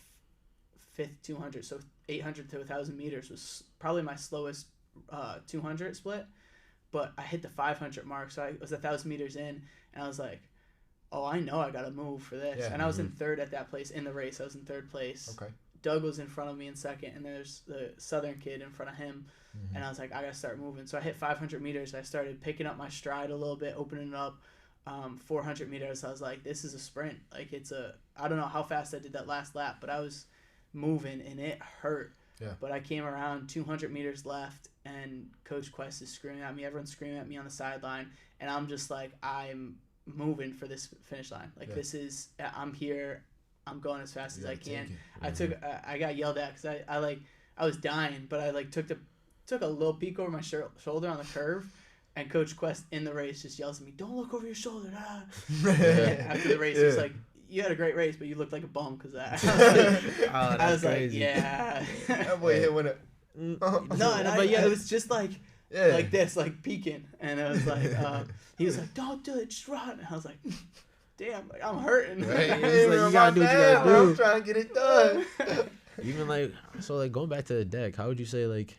fifth 200, so 800 to 1,000 meters was probably my slowest 200 split, but I hit the 500 mark, so I was 1,000 meters in, and I was like, oh, I know I gotta move for this. And I was in third at that place in the race. I was in third place. Okay. Doug was in front of me in second, and there's the Southern kid in front of him, and I was like, I gotta start moving. So I hit 500 meters. I started picking up my stride a little bit, opening it up. 400 meters, I was like, this is a sprint. Like I don't know how fast I did that last lap, but I was moving and it hurt. Yeah. But I came around 200 meters left, and Coach Quest is screaming at me. Everyone's screaming at me on the sideline, and I'm just like, I'm moving for this finish line. Like this is, I'm here. I'm going as fast as I can. I got yelled at because I was dying, but I like took a little peek over my shoulder on the curve, and Coach Quest in the race just yells at me, "Don't look over your shoulder!" After the race, he's like, "You had a great race, but you looked like a bum because that." I was like, "Yeah." That boy hit one. It was just like this, like peeking, and it was like he was like, "Don't do it, just run." And I was like, "Damn, like I'm hurting." Right? It's like, you gotta do what you gotta do. I'm trying to get it done. Even like going back to the deck, how would you say like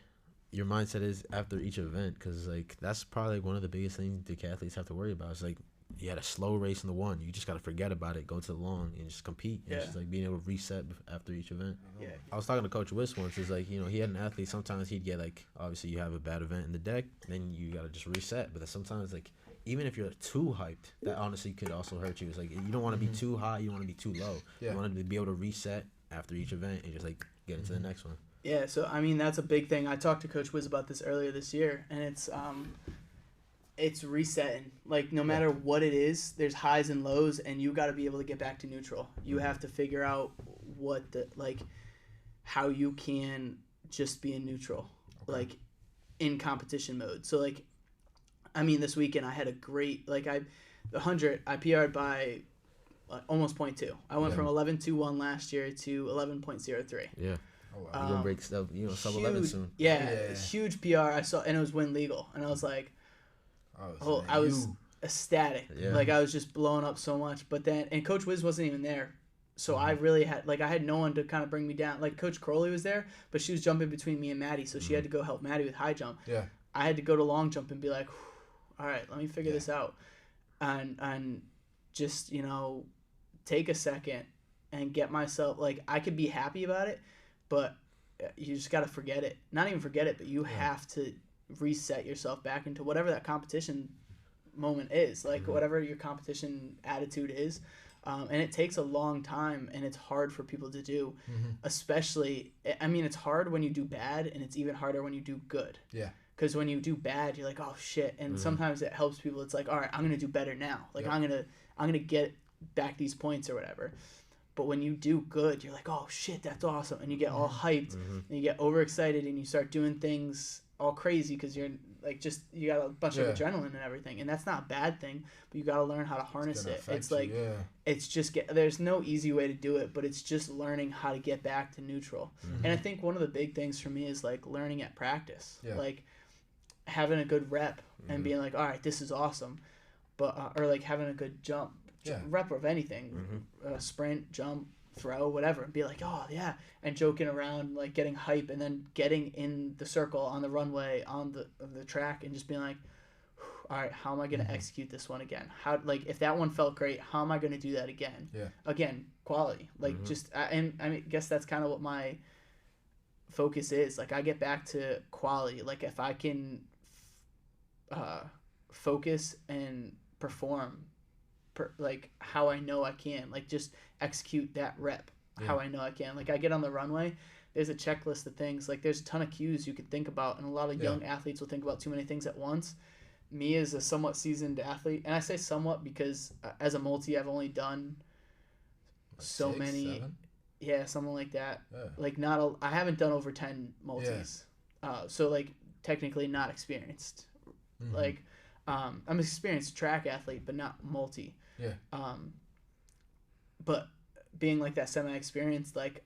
your mindset is after each event? Because like that's probably one of the biggest things decathletes have to worry about. It's like you had a slow race in the one, you just gotta forget about it, go to the long, and just compete. And it's just like being able to reset after each event. Yeah. I was talking to Coach Wiss once. It's like, he had an athlete. Sometimes he'd get like, obviously you have a bad event in the deck, then you gotta just reset. But then sometimes like, even if you're too hyped, that honestly could also hurt you. It's like you don't want to be too high, you don't want to be too low. You want to be able to reset after each event and just like get into the next one. Yeah, so I mean that's a big thing. I talked to Coach Wiz about this earlier this year, and it's resetting. Like no matter what it is, there's highs and lows, and you got to be able to get back to neutral. You have to figure out how you can just be in neutral, like in competition mode. So like, I mean, this weekend I had a great the 100 I PR'd by almost 0.2. I went from 11.21 last year to 11.03. Yeah. Oh, wow. You're gonna break sub 11 soon. Yeah, huge PR. I saw, and it was win legal, and I was like, I was ecstatic. Yeah. Like I was just blowing up so much. But then, and Coach Wiz wasn't even there, so I really had I had no one to kind of bring me down. Like Coach Crowley was there, but she was jumping between me and Maddie, so she had to go help Maddie with high jump. Yeah. I had to go to long jump and be like, all right, let me figure this out, and just take a second and get myself I could be happy about it, but you just got to forget it. Not even forget it, but you have to reset yourself back into whatever that competition moment is, whatever your competition attitude is. And it takes a long time, and it's hard for people to do, especially, I mean, it's hard when you do bad, and it's even harder when you do good. Yeah. Because when you do bad, you're like, oh shit, and sometimes it helps people. It's like, all right, I'm gonna do better now. I'm gonna get back these points or whatever. But when you do good, you're like, oh shit, that's awesome, and you get all hyped, Mm-hmm. and you get overexcited, and you start doing things all crazy because you're like just you got a bunch of adrenaline and everything, and that's not a bad thing. But you got to learn how to harness it. It's like it's just there's no easy way to do it, but it's just learning how to get back to neutral. Mm-hmm. And I think one of the big things for me is like learning at practice, Yeah. like having a good rep and being like, all right, this is awesome, but or like having a good jump. Rep of anything, sprint, jump, throw, whatever, and be like, oh yeah, and joking around, like getting hype, and then getting in the circle on the runway on the track, and just being like, all right, how am I gonna execute this one again? How, like, if that one felt great, how am I gonna do that again? Again, quality, like just and I mean, guess that's kind of what my focus is. Like I get back to quality. Like if I can focus and perform. Like how I know I can, like just execute that rep how I know I can. Like I get on the runway, there's a checklist of things, like there's a ton of cues you could think about, and a lot of young athletes will think about too many things at once. Me as a somewhat seasoned athlete, and I say somewhat because as a multi I've only done so 6, many 7? Something like that. Like I haven't done over 10 multis, so like technically not experienced. Like I'm an experienced track athlete but not multi. But being like that semi-experienced, like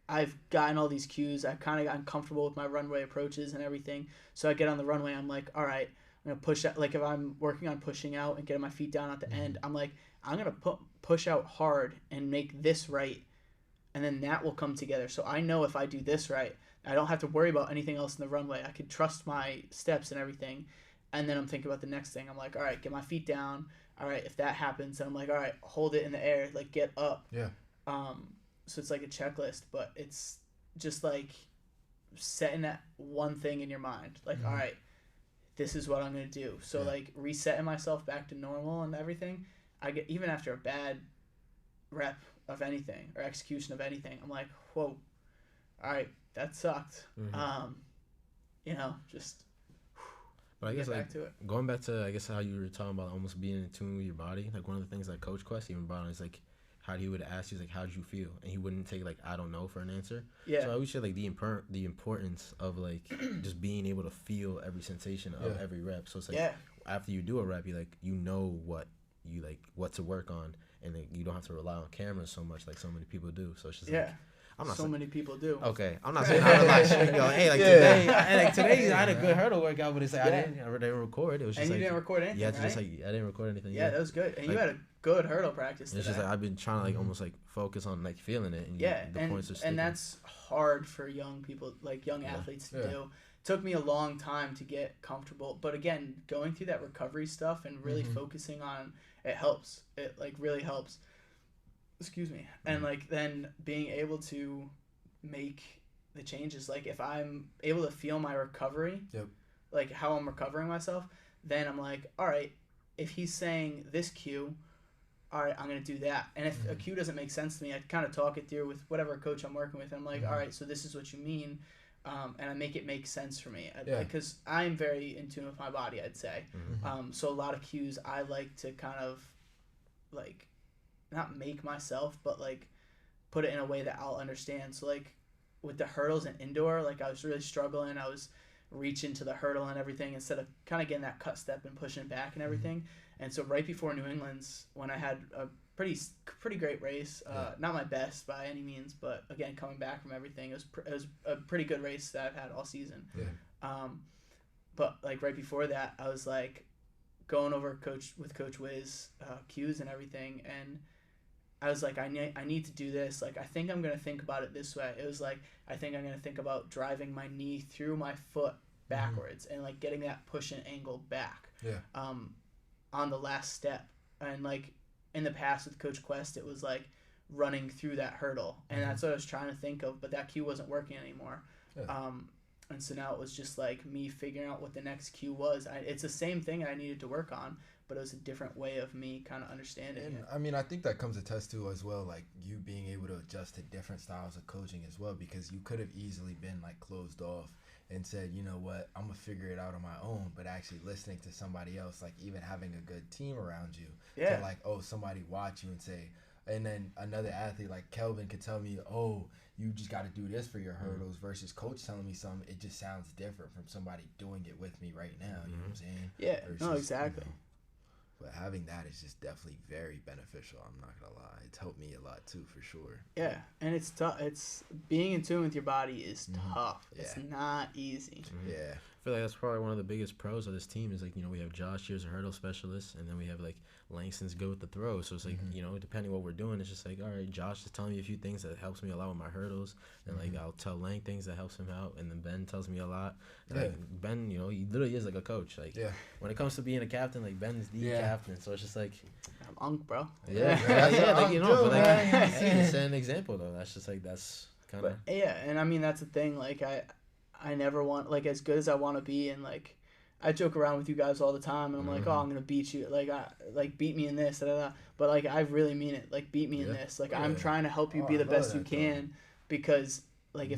I've gotten all these cues. I've kind of gotten comfortable with my runway approaches and everything. So I get on the runway, I'm like, all right, I'm gonna push out. Like if I'm working on pushing out and getting my feet down at the end, I'm like, I'm gonna push out hard and make this right, and then that will come together. So I know if I do this right, I don't have to worry about anything else in the runway. I can trust my steps and everything. And then I'm thinking about the next thing. I'm like, all right, get my feet down. All right, if that happens, then I'm like, all right, hold it in the air, like get up. So it's like a checklist, but it's just like setting that one thing in your mind. Like, all right, this is what I'm gonna do. So like resetting myself back to normal and everything. I get, even after a bad rep of anything or execution of anything, I'm like, whoa, all right, that sucked. You know, just. But I guess like going back to I guess how you were talking about almost being in tune with your body. Like one of the things that Coach Quest even brought on is like how he would ask you like how did you feel, and he wouldn't take like I don't know for an answer. So I always say like the importance of like just being able to feel every sensation of every rep. So it's like after you do a rep, you like you know what to work on, and like, you don't have to rely on cameras so much like so many people do. So it's just like. I'm not many people do. Okay, I'm not saying I had a lot of shit go. Hey, like today, I had a good hurdle workout, but it's like I didn't record. It was just and like you didn't record anything. Yeah, right? just like I didn't record anything. Yeah, that was good, and like, you had a good hurdle practice. It's just like I've been trying to like almost like focus on like feeling it. And the points are sticking. And that's hard for young people, like young athletes to do. It took me a long time to get comfortable, but again, going through that recovery stuff and really focusing on it helps. It like really helps. Excuse me, and like then being able to make the changes, like if I'm able to feel my recovery, like how I'm recovering myself, then I'm like, all right, if he's saying this cue, all right, I'm gonna do that. And if a cue doesn't make sense to me, I kind of talk it through with whatever coach I'm working with. I'm like, all right, so this is what you mean, and I make it make sense for me because I'm very in tune with my body, I'd say. So a lot of cues I like to kind of like not make myself, but like put it in a way that I'll understand. So like with the hurdles and indoor, like I was really struggling. I was reaching to the hurdle and everything instead of kind of getting that cut step and pushing back and everything. And so right before New England's, when I had a pretty great race, not my best by any means, but again coming back from everything, it was a pretty good race that I've had all season. But like right before that, I was like going over Coach Wiz cues and everything, and I was like, I need to do this. Like, I think I'm going to think about it this way. It was like, I think I'm going to think about driving my knee through my foot backwards and, like, getting that push and angle back on the last step. And, like, in the past with Coach Quest, it was, like, running through that hurdle. And that's what I was trying to think of, but that cue wasn't working anymore. And so now it was just, like, me figuring out what the next cue was. It's the same thing I needed to work on, but it was a different way of me kind of understanding it. I mean, I think that comes attest to as well, like you being able to adjust to different styles of coaching as well, because you could have easily been like closed off and said, you know what, I'm going to figure it out on my own, but actually listening to somebody else, like even having a good team around you to like, somebody watch you and say, and then another athlete like Kelvin could tell me, oh, you just got to do this for your hurdles, versus coach telling me something. It just sounds different from somebody doing it with me right now. You know what I'm saying? Yeah. Versus, No, exactly. You know, but having that is just definitely very beneficial. I'm not gonna lie, it's helped me a lot too, for sure. Yeah, and it's tough. It's being in tune with your body is tough. Yeah. It's not easy. Yeah. I feel like that's probably one of the biggest pros of this team is like, you know, we have Josh here's a hurdle specialist, and then we have like Langston's good with the throw. So it's like, you know, depending what we're doing, it's just like, all right, Josh is telling me a few things that helps me a lot with my hurdles, and like I'll tell Lang things that helps him out, and then Ben tells me a lot. And, like Ben, you know, he literally is like a coach. Like when it comes to being a captain, like Ben's the captain. So it's just like I'm Unk, bro. Yeah, like, you know, but like, hey, it's an example though. That's just like that's kind of yeah, and I mean that's the thing. Like I never want, like, as good as I want to be, and like I joke around with you guys all the time, and I'm like, oh, I'm gonna beat you, like beat me in this, but like I really mean it, like beat me in this, like I'm trying to help you be the best you can, because like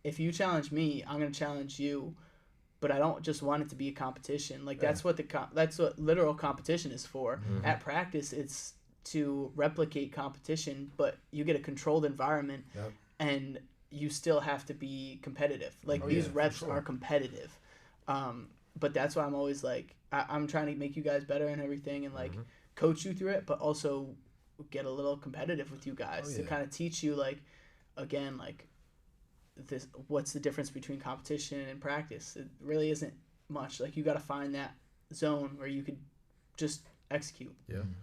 if you challenge me, I'm gonna challenge you, but I don't just want it to be a competition. Like that's what that's what literal competition is for. At practice, it's to replicate competition, but you get a controlled environment, and you still have to be competitive. Like these reps are competitive. But that's why I'm always like, I'm trying to make you guys better and everything, and like coach you through it, but also get a little competitive with you guys to kind of teach you, like, again, like this, what's the difference between competition and practice? It really isn't much. Like you got to find that zone where you could just execute.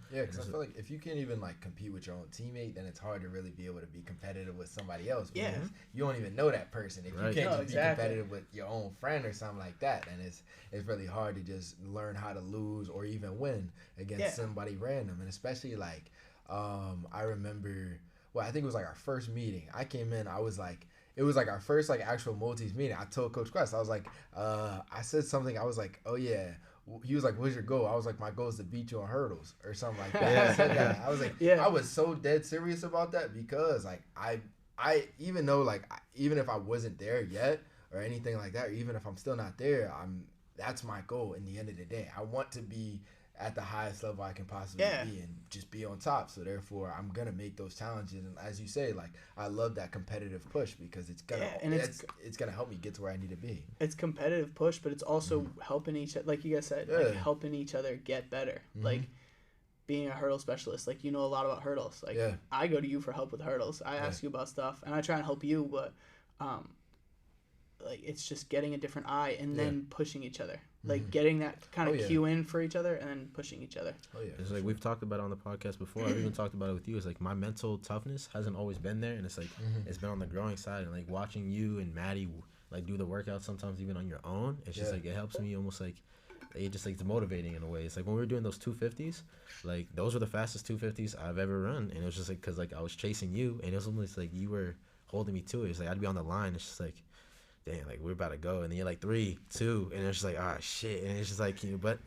Because I feel like if you can't even like compete with your own teammate, then it's hard to really be able to be competitive with somebody else, because you don't even know that person. If you can't just be competitive with your own friend or something like that, then it's really hard to just learn how to lose or even win against somebody random. And especially like I remember, well, I think it was like our first meeting. I came in, I was like, it was like our first like actual multis meeting. I told Coach Quest, I was like, I said something, I was like, oh yeah. He was like, what's your goal? I was like, my goal is to beat you on hurdles or something like that. I said that. I was like, I was so dead serious about that, because like I even though like even if I wasn't there yet or anything like that, or even if I'm still not there, that's my goal. In the end of the day, I want to be at the highest level I can possibly be and just be on top. So therefore, I'm gonna make those challenges. And as you say, like I love that competitive push, because it's gonna it's gonna help me get to where I need to be. It's competitive push, but it's also helping each, like you guys said, like helping each other get better. Like being a hurdle specialist, like you know a lot about hurdles. Like I go to you for help with hurdles. I ask you about stuff, and I try and help you, but like it's just getting a different eye and then pushing each other. Like getting that kind of cue in for each other and then pushing each other. It's like we've talked about it on the podcast before. I've even talked about it with you. It's like my mental toughness hasn't always been there, and it's like it's been on the growing side. And like watching you and Maddie like do the workouts sometimes even on your own, it's just like it helps me almost like it just like it's motivating in a way. It's like when we were doing those 250s, like those were the fastest 250s I've ever run, and it was just like because like I was chasing you, and it was almost like you were holding me to it. It's like I'd be on the line. It's just like, damn, like we're about to go, and then you're like 3, 2, and it's just like, ah, shit, and it's just like, you know, but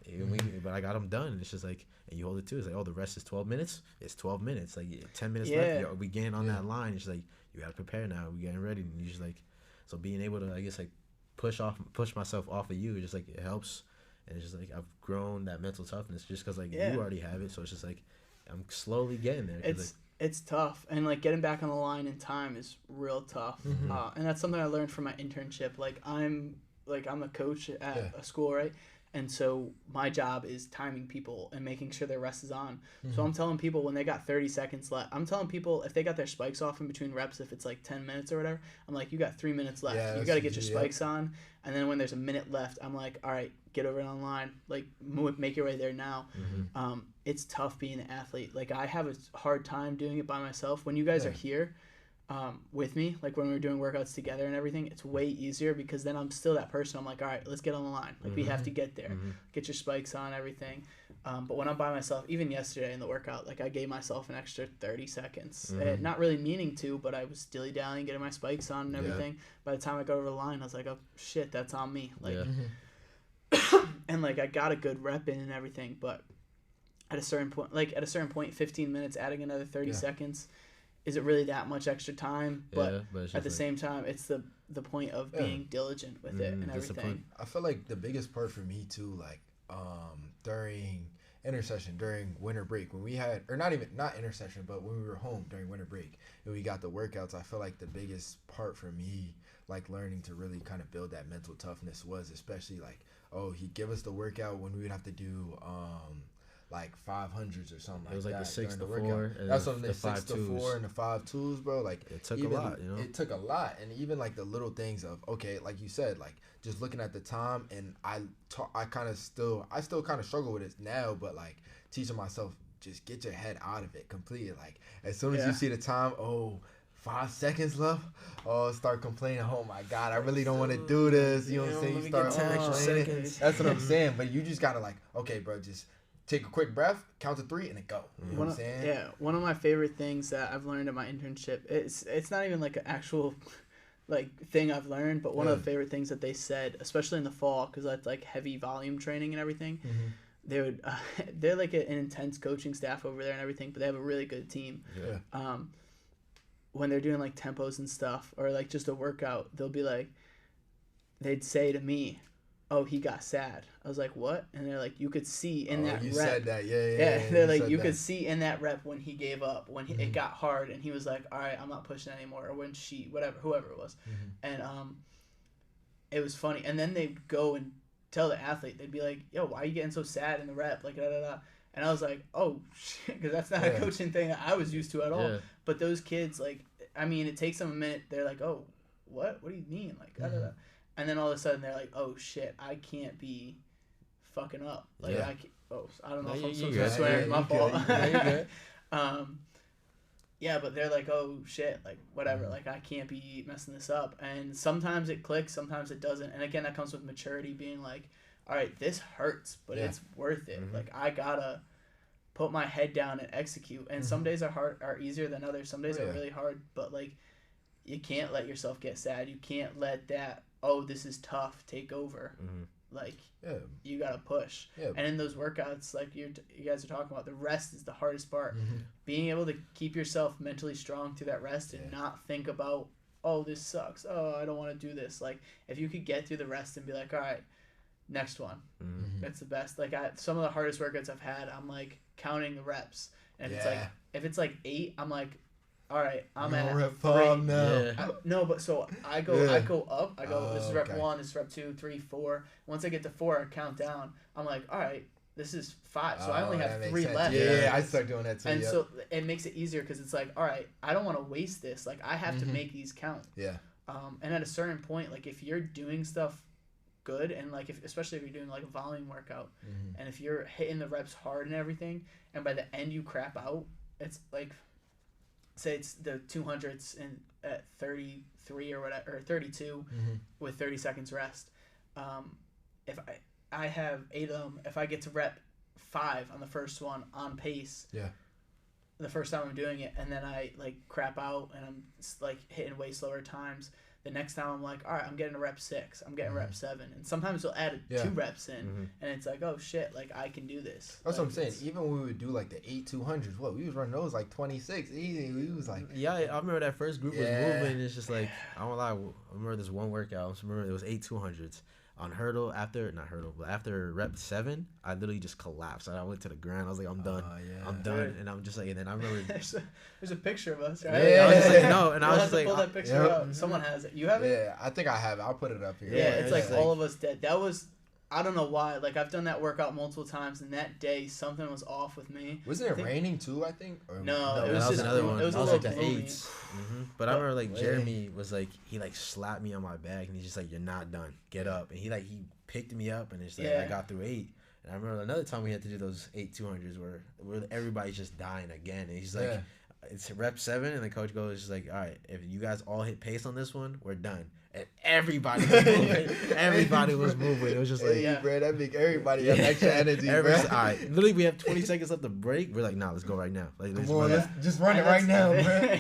I got them done, and it's just like, and you hold it too. It's like, oh, the rest is 12 minutes. It's 12 minutes, like 10 minutes left. We getting on that line. It's just like you gotta prepare now. We getting ready, and you just like, so being able to, I guess, like push myself off of you, just like it helps, and it's just like I've grown that mental toughness just because like you already have it. So it's just like I'm slowly getting there. It's tough, and like getting back on the line in time is real tough. And that's something I learned from my internship. Like I'm a coach at a school, right? And so my job is timing people and making sure their rest is on. So I'm telling people when they got 30 seconds left, I'm telling people if they got their spikes off in between reps, if it's like 10 minutes or whatever, I'm like, you got 3 minutes left. You got to get your spikes on. And then when there's a minute left, I'm like, all right, get over it on line. Like, make your way there now. It's tough being an athlete. Like, I have a hard time doing it by myself. When you guys are here with me, like when we're doing workouts together and everything, it's way easier because then I'm still that person. I'm like, all right, let's get on the line. Like, we have to get there. Get your spikes on, everything. But when I'm by myself, even yesterday in the workout, like I gave myself an extra 30 seconds. Not really meaning to, but I was dilly-dallying, getting my spikes on and everything. By the time I got over the line, I was like, oh, shit, that's on me. Like, and like I got a good rep in and everything, but at a certain point, 15 minutes, adding another 30 seconds, is it really that much extra time? But at the same time, it's the point of being diligent with it and everything. I feel like the biggest part for me too, like during intersession during winter break when we had, or not intersession, but when we were home during winter break and we got the workouts. I feel like the biggest part for me, like learning to really kind of build that mental toughness, was especially like, oh, he'd give us the workout when we would have to do like 500s or something like that. It was like the 6 to 4. And That's what I'm saying. the 6 to 4 and the 5 twos, bro. Like it took a lot, you know. It took a lot, and even like the little things of, okay, like you said, like just looking at the time, and I still kind of struggle with it now, but like teaching myself, just get your head out of it completely. Like as soon as you see the time, 5 seconds left. Oh, start complaining. Oh my God, I really don't want to do this. You know what I'm saying? You start complaining. That's what I'm saying. But you just gotta like, okay, bro, just take a quick breath, count to 3, and then go. You know what I'm saying? Yeah, one of my favorite things that I've learned in my internship, it's not even like an actual like thing I've learned, but one of the favorite things that they said, especially in the fall, because that's like heavy volume training and everything. They would they're like an intense coaching staff over there and everything, but they have a really good team. Yeah. When they're doing like tempos and stuff, or like just a workout, they'll be like, they'd say to me, "Oh, he got sad." I was like, "What?" And they're like, "You could see in that you rep." said that, Yeah, they're like, "You could see in that rep when he gave up, when it got hard, and he was like, all right, I'm not pushing anymore," or when whoever it was, and it was funny. And then they'd go and tell the athlete, they'd be like, "Yo, why are you getting so sad in the rep?" Like, da da da. And I was like, oh, shit, because that's not a coaching thing that I was used to at all. Yeah. But those kids, like, I mean, it takes them a minute. They're like, oh, what? What do you mean? Like, da da da. And then all of a sudden, they're like, oh, shit, I can't be fucking up. Like, I don't know if I'm supposed to swear. My fault. Yeah, but they're like, oh, shit, like, whatever. Like, I can't be messing this up. And sometimes it clicks, sometimes it doesn't. And again, that comes with maturity, being like, all right, this hurts, but it's worth it. Like, I gotta put my head down and execute. And some days are easier than others. Some days are really hard, but like, you can't let yourself get sad. You can't let that, oh, this is tough, take over. Like, you gotta push. And in those workouts, like you guys are talking about, the rest is the hardest part. Being able to keep yourself mentally strong through that rest and not think about, oh, this sucks. Oh, I don't want to do this. Like, if you could get through the rest and be like, all right, next one. That's the best. Like, some of the hardest workouts I've had, I'm like counting the reps, and if it's like 8, I'm like, all right, I'm at rep 3 now. No, but so I go up. I go, this is rep 1, this is rep 2, 3, 4. Once I get to 4, I count down. I'm like, all right, this is 5. So I only have 3 left. Yeah, I start doing that too. And so it makes it easier, because it's like, all right, I don't want to waste this. Like, I have to make these count. And at a certain point, like, if you're doing stuff good, and like, especially if you're doing like a volume workout, and if you're hitting the reps hard and everything, and by the end you crap out, it's like, say it's the 200s at 33 or whatever, or 32 with 30 seconds rest. If I have 8 of them, if I get to rep 5 on the first one on pace, the first time I'm doing it, and then I like crap out and I'm like hitting way slower times, the next time I'm like, all right, I'm getting a rep 6, I'm getting rep 7, and sometimes we'll add 2 reps in, and it's like, oh shit, like, I can do this. That's what I'm saying. Even when we would do like the 8 200s, we was running those like 26 easy. We was like, I remember that first group was moving. It's just like, I don't lie, I remember this one workout. I remember it was 8 200s. On after rep 7, I literally just collapsed. I went to the ground. I was like, I'm done. I'm done. And I'm just like, and then I remember there's a picture of us, right? I was just like, no, and I was just like, pull that picture up. Someone has it. You have it? Yeah, I think I have it. I'll put it up here. Yeah, it's like all of us dead. That was, I don't know why. Like, I've done that workout multiple times, and that day something was off with me. Wasn't it raining too, I think? Or no, it was just another one. It was like the 8s. But I remember like Jeremy was like, he like slapped me on my back, and he's just like, you're not done. Get up. And he picked me up, and it's like, I got through 8. And I remember another time we had to do those 8 200s where everybody's just dying again. And he's like, it's rep 7, and the coach goes, just like, all right, if you guys all hit pace on this one, we're done. And everybody was moving. Everybody was moving. It was just like, bro, that make everybody have extra energy, bro. All right, literally, we have 20 seconds left to break. We're like, nah, let's go right now. Like, let's just run it right now, bro.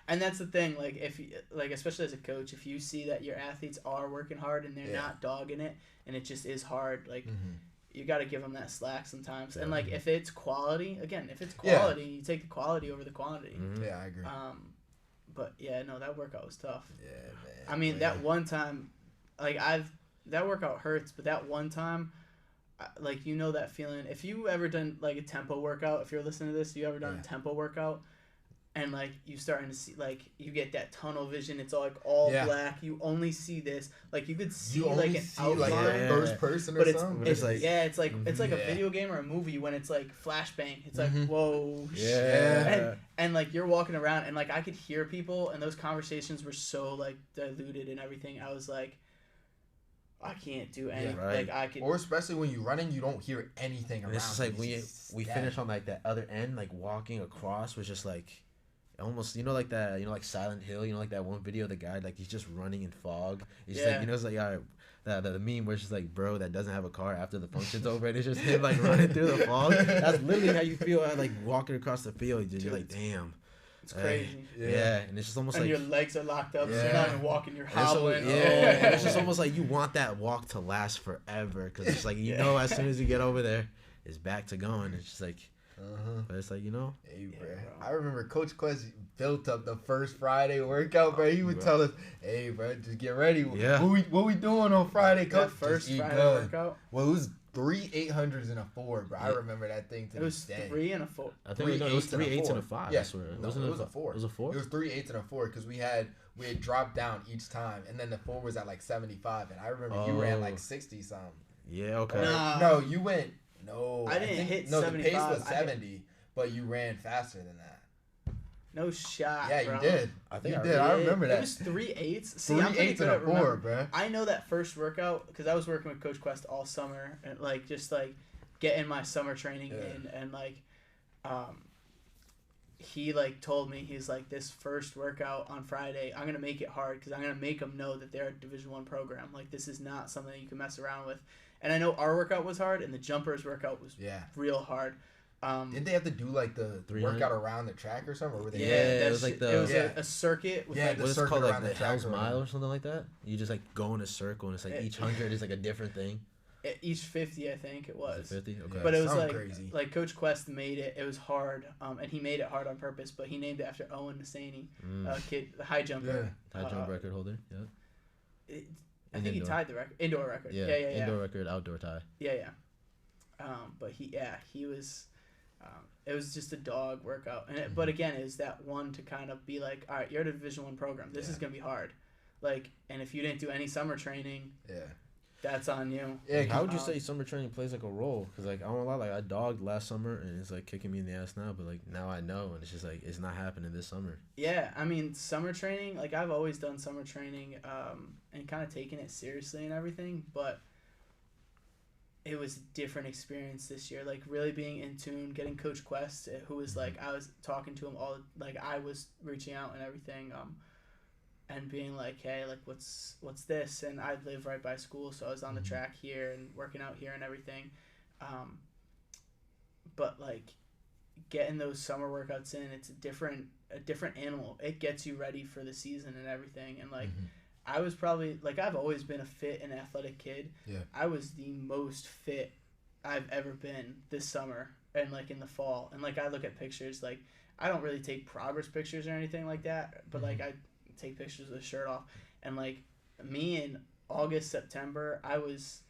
And that's the thing, like, if you, like, especially as a coach, if you see that your athletes are working hard and they're not dogging it, and it just is hard, like, you got to give them that slack sometimes. And like, if it's quality, you take the quality over the quantity. Yeah, I agree. But yeah, no, that workout was tough. Yeah, man. I mean, that one time, like, that workout hurts, but that one time, like, you know that feeling. If you ever done like a tempo workout, if you're listening to this, you ever done a tempo workout, and like you starting to see, like, you get that tunnel vision. It's all like all black. You only see this. Like, you could see like an outline, like first person or something. It's like it's like a video game or a movie when it's like flashbang. It's like whoa, and like you're walking around and like I could hear people, and those conversations were so like diluted and everything. I was like, I can't do anything. Like I could, or especially when you're running, you don't hear anything around. It's just like when we finish on like that other end, like walking across was just like almost, like that, like Silent Hill, like that one video of the guy, like he's just running in fog. He's just like, it's like, all right, the meme where it's just like, bro that doesn't have a car after the function's over, and it's just him like running through the fog. That's literally how you feel like walking across the field. You're like, damn. It's crazy. Yeah, and it's just almost and like your legs are locked up, so you're not even walking, you're hobbling. And it's just almost like you want that walk to last forever, because it's like, as soon as you get over there, it's back to going. It's just like, but it's like, Hey, bro. I remember Coach Quest built up the first Friday workout, bro. He would tell us, hey, bro, just get ready. Yeah. What we doing on Friday, Coach? First Friday workout? Well, it was 3 800s and a 4, bro. I remember that thing to this day. It was 3 and a 4. I think it was 3 8s and a 5. Yeah, I swear. No, it was a 4. It was a 4? It was 3 8s and a 4, because we had dropped down each time, and then the 4 was at like 75, and I remember you ran like 60 something. Yeah, okay. No, you went. No, I didn't hit 75. No, the pace was 70, but you ran faster than that. No shot. Yeah, bro. you did. I think you did. I remember that. It was 3 8s. See, 3 I'm pretty 8s good and a at 4, bro. I know that first workout because I was working with Coach Quest all summer, and like just like getting my summer training in, and like, he like told me, he's like, this first workout on Friday, I'm gonna make it hard because I'm gonna make them know that they're a Division I program. Like, this is not something that you can mess around with. And I know our workout was hard, and the jumpers workout was real hard. Didn't they have to do like the workout around the track or something? Or were they it was like a circuit. With like what's it called, like the Hell's track Mile or something like that? You just like go in a circle, and it's like each 100 is like a different thing. Each 50, I think it was. 50? Okay. But it was like crazy. Like Coach Quest made it. It was hard, and he made it hard on purpose. But he named it after Owen Nassani, kid, the high jumper, high jump record holder. Yeah. I think he tied the indoor record. Yeah. Indoor record, outdoor tie. Yeah. But he was. It was just a dog workout, and but again, it was that one to kind of be like, all right, you're at a Division I program. This is gonna be hard, like, and if you didn't do any summer training, that's on you. Yeah. How would you say summer training plays like a role? Because like, I don't lie, like I dogged last summer, and it's like kicking me in the ass now. But like now I know, and it's just like it's not happening this summer. Yeah, I mean, summer training. Like, I've always done summer training, and kind of taken it seriously and everything, but it was a different experience this year. Like, really being in tune, getting Coach Quest, who was like, I was talking to him like I was reaching out and everything, and being like, hey, like, what's this? And I live right by school, so I was on the track here and working out here and everything. But like, getting those summer workouts in, it's a different animal. It gets you ready for the season and everything. And like, I was probably, like, I've always been a fit and athletic kid. Yeah. I was the most fit I've ever been this summer and like in the fall. And like, I look at pictures, like, I don't really take progress pictures or anything like that, but like, I take pictures with the shirt off. And like, me in August, September, I was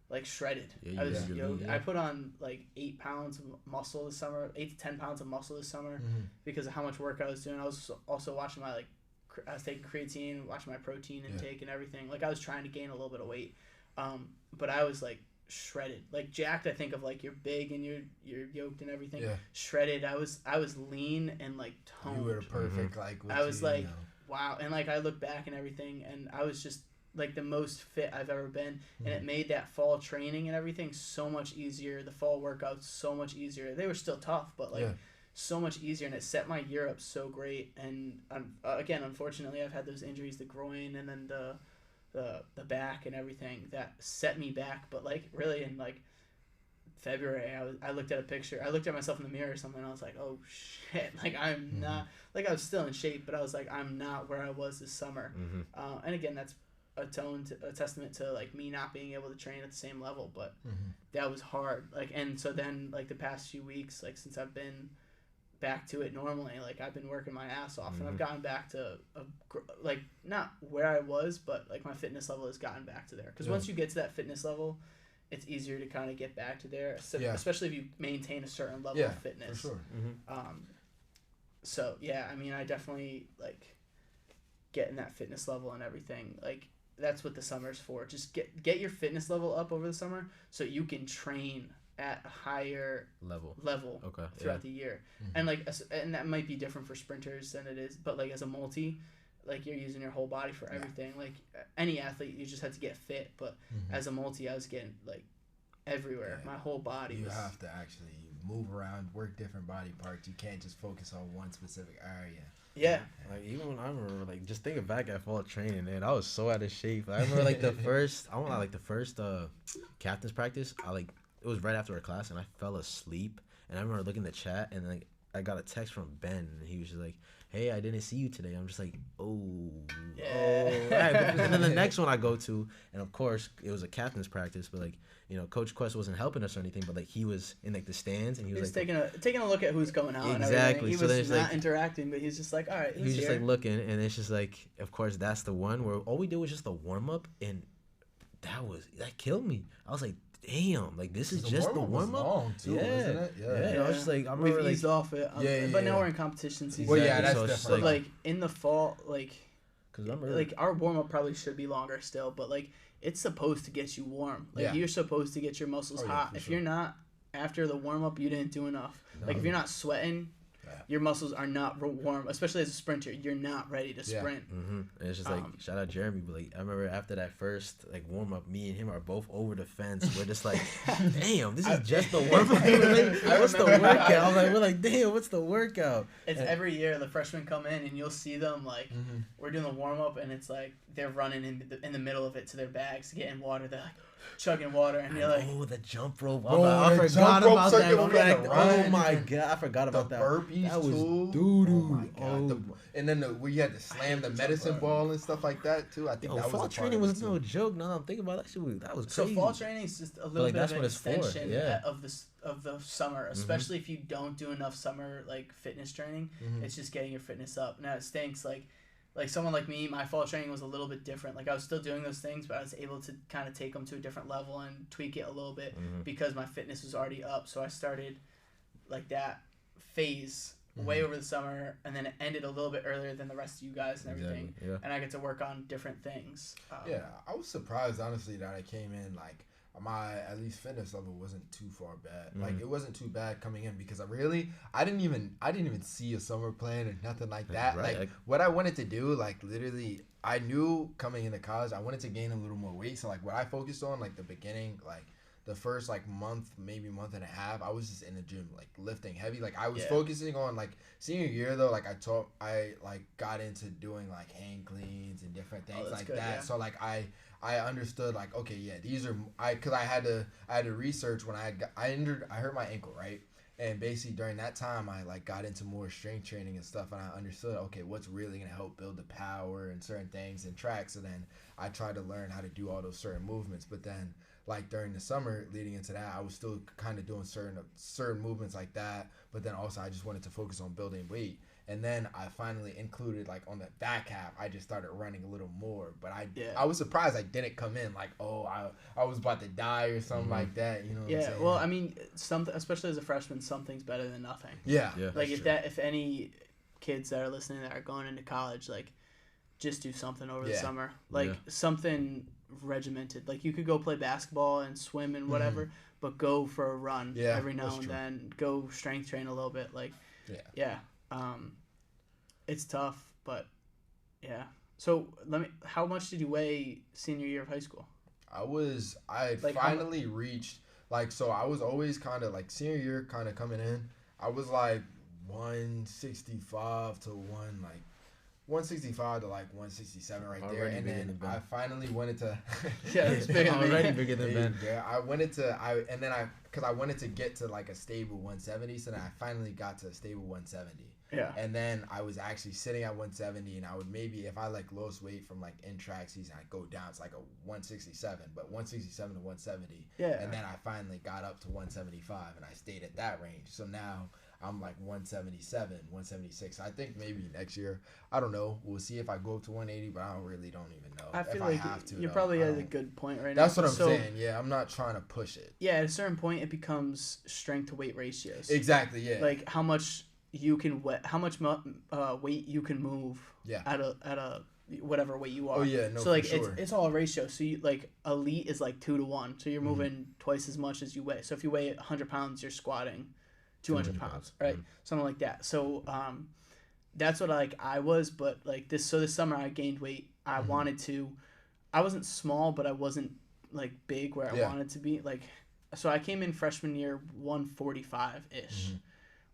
like shredded. I was yoked. I put on like 8 pounds of muscle this summer, 8 to 10 pounds of muscle this summer because of how much work I was doing. I was also watching my, like, I was taking creatine, watching my protein intake and everything. Like, I was trying to gain a little bit of weight, but I was like shredded, like jacked. I think of like, you're big and you're yoked and everything. Yeah. Shredded. I was lean and like toned. You were perfect. Like, I was like, wow. And like, I look back and everything, and I was just like the most fit I've ever been, and it made that fall training and everything so much easier. The fall workouts so much easier. They were still tough, but like. So much easier, and it set my year up so great. And again, unfortunately, I've had those injuries, the groin and then the back and everything that set me back. But like, really, in like February, I looked at a picture, I looked at myself in the mirror or something, and I was like, oh shit, like, I'm not, like, I was still in shape, but I was like, I'm not where I was this summer. And again, that's a testament to like me not being able to train at the same level, but that was hard. Like, and so then like the past few weeks, like, since I've been back to it normally, like, I've been working my ass off, and I've gotten back to like, not where I was, but like my fitness level has gotten back to there, because once you get to that fitness level, it's easier to kind of get back to there, Yeah. especially if you maintain a certain level of fitness. For sure. So yeah, I mean, I definitely like getting that fitness level and everything. Like that's what the summer's for. Just get your fitness level up over the summer so you can train at a higher level throughout the year. And like and that might be different for sprinters than it is, but like as a multi, like you're using your whole body for everything. Like any athlete, you just have to get fit, but as a multi, I was getting like everywhere. My whole body you have to actually move around, work different body parts. You can't just focus on one specific area. Yeah. Like even when I remember, like just thinking back at fall training, man, I was so out of shape. I remember like the first captain's practice. It was right after our class, and I fell asleep. And I remember looking at the chat, and like I got a text from Ben, and he was just like, "Hey, I didn't see you today." I'm just like, oh, right. But then the next one I go to, and of course it was a captain's practice, but like, you know, Coach Quest wasn't helping us or anything, but like he was in like the stands, and he was like taking a look at who's going out. Exactly. And he was not interacting, but he's just like, all right, he was just like looking, and it's just like, of course that's the one where all we did was just the warm up, and that killed me. I was like, damn, like this is just the warm up. Long too, wasn't it? Yeah. I was just like, I remember we've eased off it. But now we're in competition season. Well, yeah, that's different. But like in the fall, like, because I remember like our warm up probably should be longer still, but like it's supposed to get you warm. Like you're supposed to get your muscles hot. If you're not after the warm up, you didn't do enough. Like if you're not sweating, your muscles are not warm, especially as a sprinter. You're not ready to sprint. And it's just like, shout out Jeremy, but like I remember after that first like warm up, me and him are both over the fence. We're just like, damn, this is just the warm up. What's the workout? We're like, damn, what's the workout? It's every year the freshmen come in and you'll see them like we're doing the warm up, and it's like they're running in the middle of it to their bags, getting water. They're like chugging water, and you're like, oh, the jump rope. I forgot about that. Oh my god, I forgot about that. Burpees that was too. doo-doo. And then where you had to slam the medicine ball and stuff like that too. I think that was fall training was no joke. Now that I'm thinking about that, that was crazy. So fall training is just a little bit of an extension of the summer, especially if you don't do enough summer like fitness training. It's just getting your fitness up. Now it stinks like someone like me, my fall training was a little bit different. Like I was still doing those things, but I was able to kind of take them to a different level and tweak it a little bit because my fitness was already up. So I started like that phase way over the summer, and then it ended a little bit earlier than the rest of you guys and everything. Exactly, yeah. And I get to work on different things. I was surprised honestly that I came in like my at least fitness level wasn't too far bad. Like it wasn't too bad coming in because I didn't even see a summer plan or nothing like that. Right. Like what I wanted to do, like literally I knew coming into college I wanted to gain a little more weight. So like what I focused on like the beginning, like the first like month, maybe month and a half, I was just in the gym like lifting heavy. Like I was focusing on like senior year though, like I like got into doing like hang cleans and different things like that. Yeah. So like I understood like, okay, yeah, these are because I had to research when I hurt my ankle, right? And basically during that time I like got into more strength training and stuff, and I understood, okay, what's really gonna help build the power and certain things and tracks. So then I tried to learn how to do all those certain movements. But then like during the summer leading into that, I was still kind of doing certain movements like that. But then also I just wanted to focus on building weight. And then I finally included like on the back half, I just started running a little more. But I was surprised I didn't come in like, oh, I was about to die or something like that. You know what I'm saying? Well, I mean, especially as a freshman, something's better than nothing. Yeah. Like if any kids that are listening that are going into college, like just do something over the summer. Like something regimented. Like you could go play basketball and swim and whatever, but go for a run every now and then. Go strength train a little bit. Like it's tough, but yeah. So how much did you weigh senior year of high school? I like finally reached like, so I was always kind of like senior year kind of coming in. I was like 165 to 165 to like 167 right there, and then I finally wanted to. It's already bigger than Ben. Yeah, I wanted to get to like a stable 170, so then I finally got to a stable 170. Yeah. And then I was actually sitting at 170, and I would maybe, if I like lost weight from like in track season, I'd go down to like a 167, but 167 to 170. Yeah. And then I finally got up to 175, and I stayed at that range. So now I'm like 177, 176. I think maybe next year, I don't know. We'll see if I go up to 180, but I don't even know. I feel if like I have to, you're though. probably at a good point right That's now. what I'm saying. Yeah, I'm not trying to push it. Yeah, at a certain point, it becomes strength to weight ratios. Exactly. Yeah. Like how much you can weight you can move. Yeah. At a whatever weight you are. Oh yeah, no. So like for sure. it's all a ratio. So you like elite is like 2 to 1. So you're Mm-hmm. moving twice as much as you weigh. So if you weigh 100 pounds, you're squatting 200 pounds, right? Mm-hmm. Something like that. So that's what I was, but like this summer I gained weight. I Mm-hmm. wanted to. I wasn't small, but I wasn't like big where I Yeah. wanted to be. Like, so I came in freshman year 145 ish. Mm-hmm.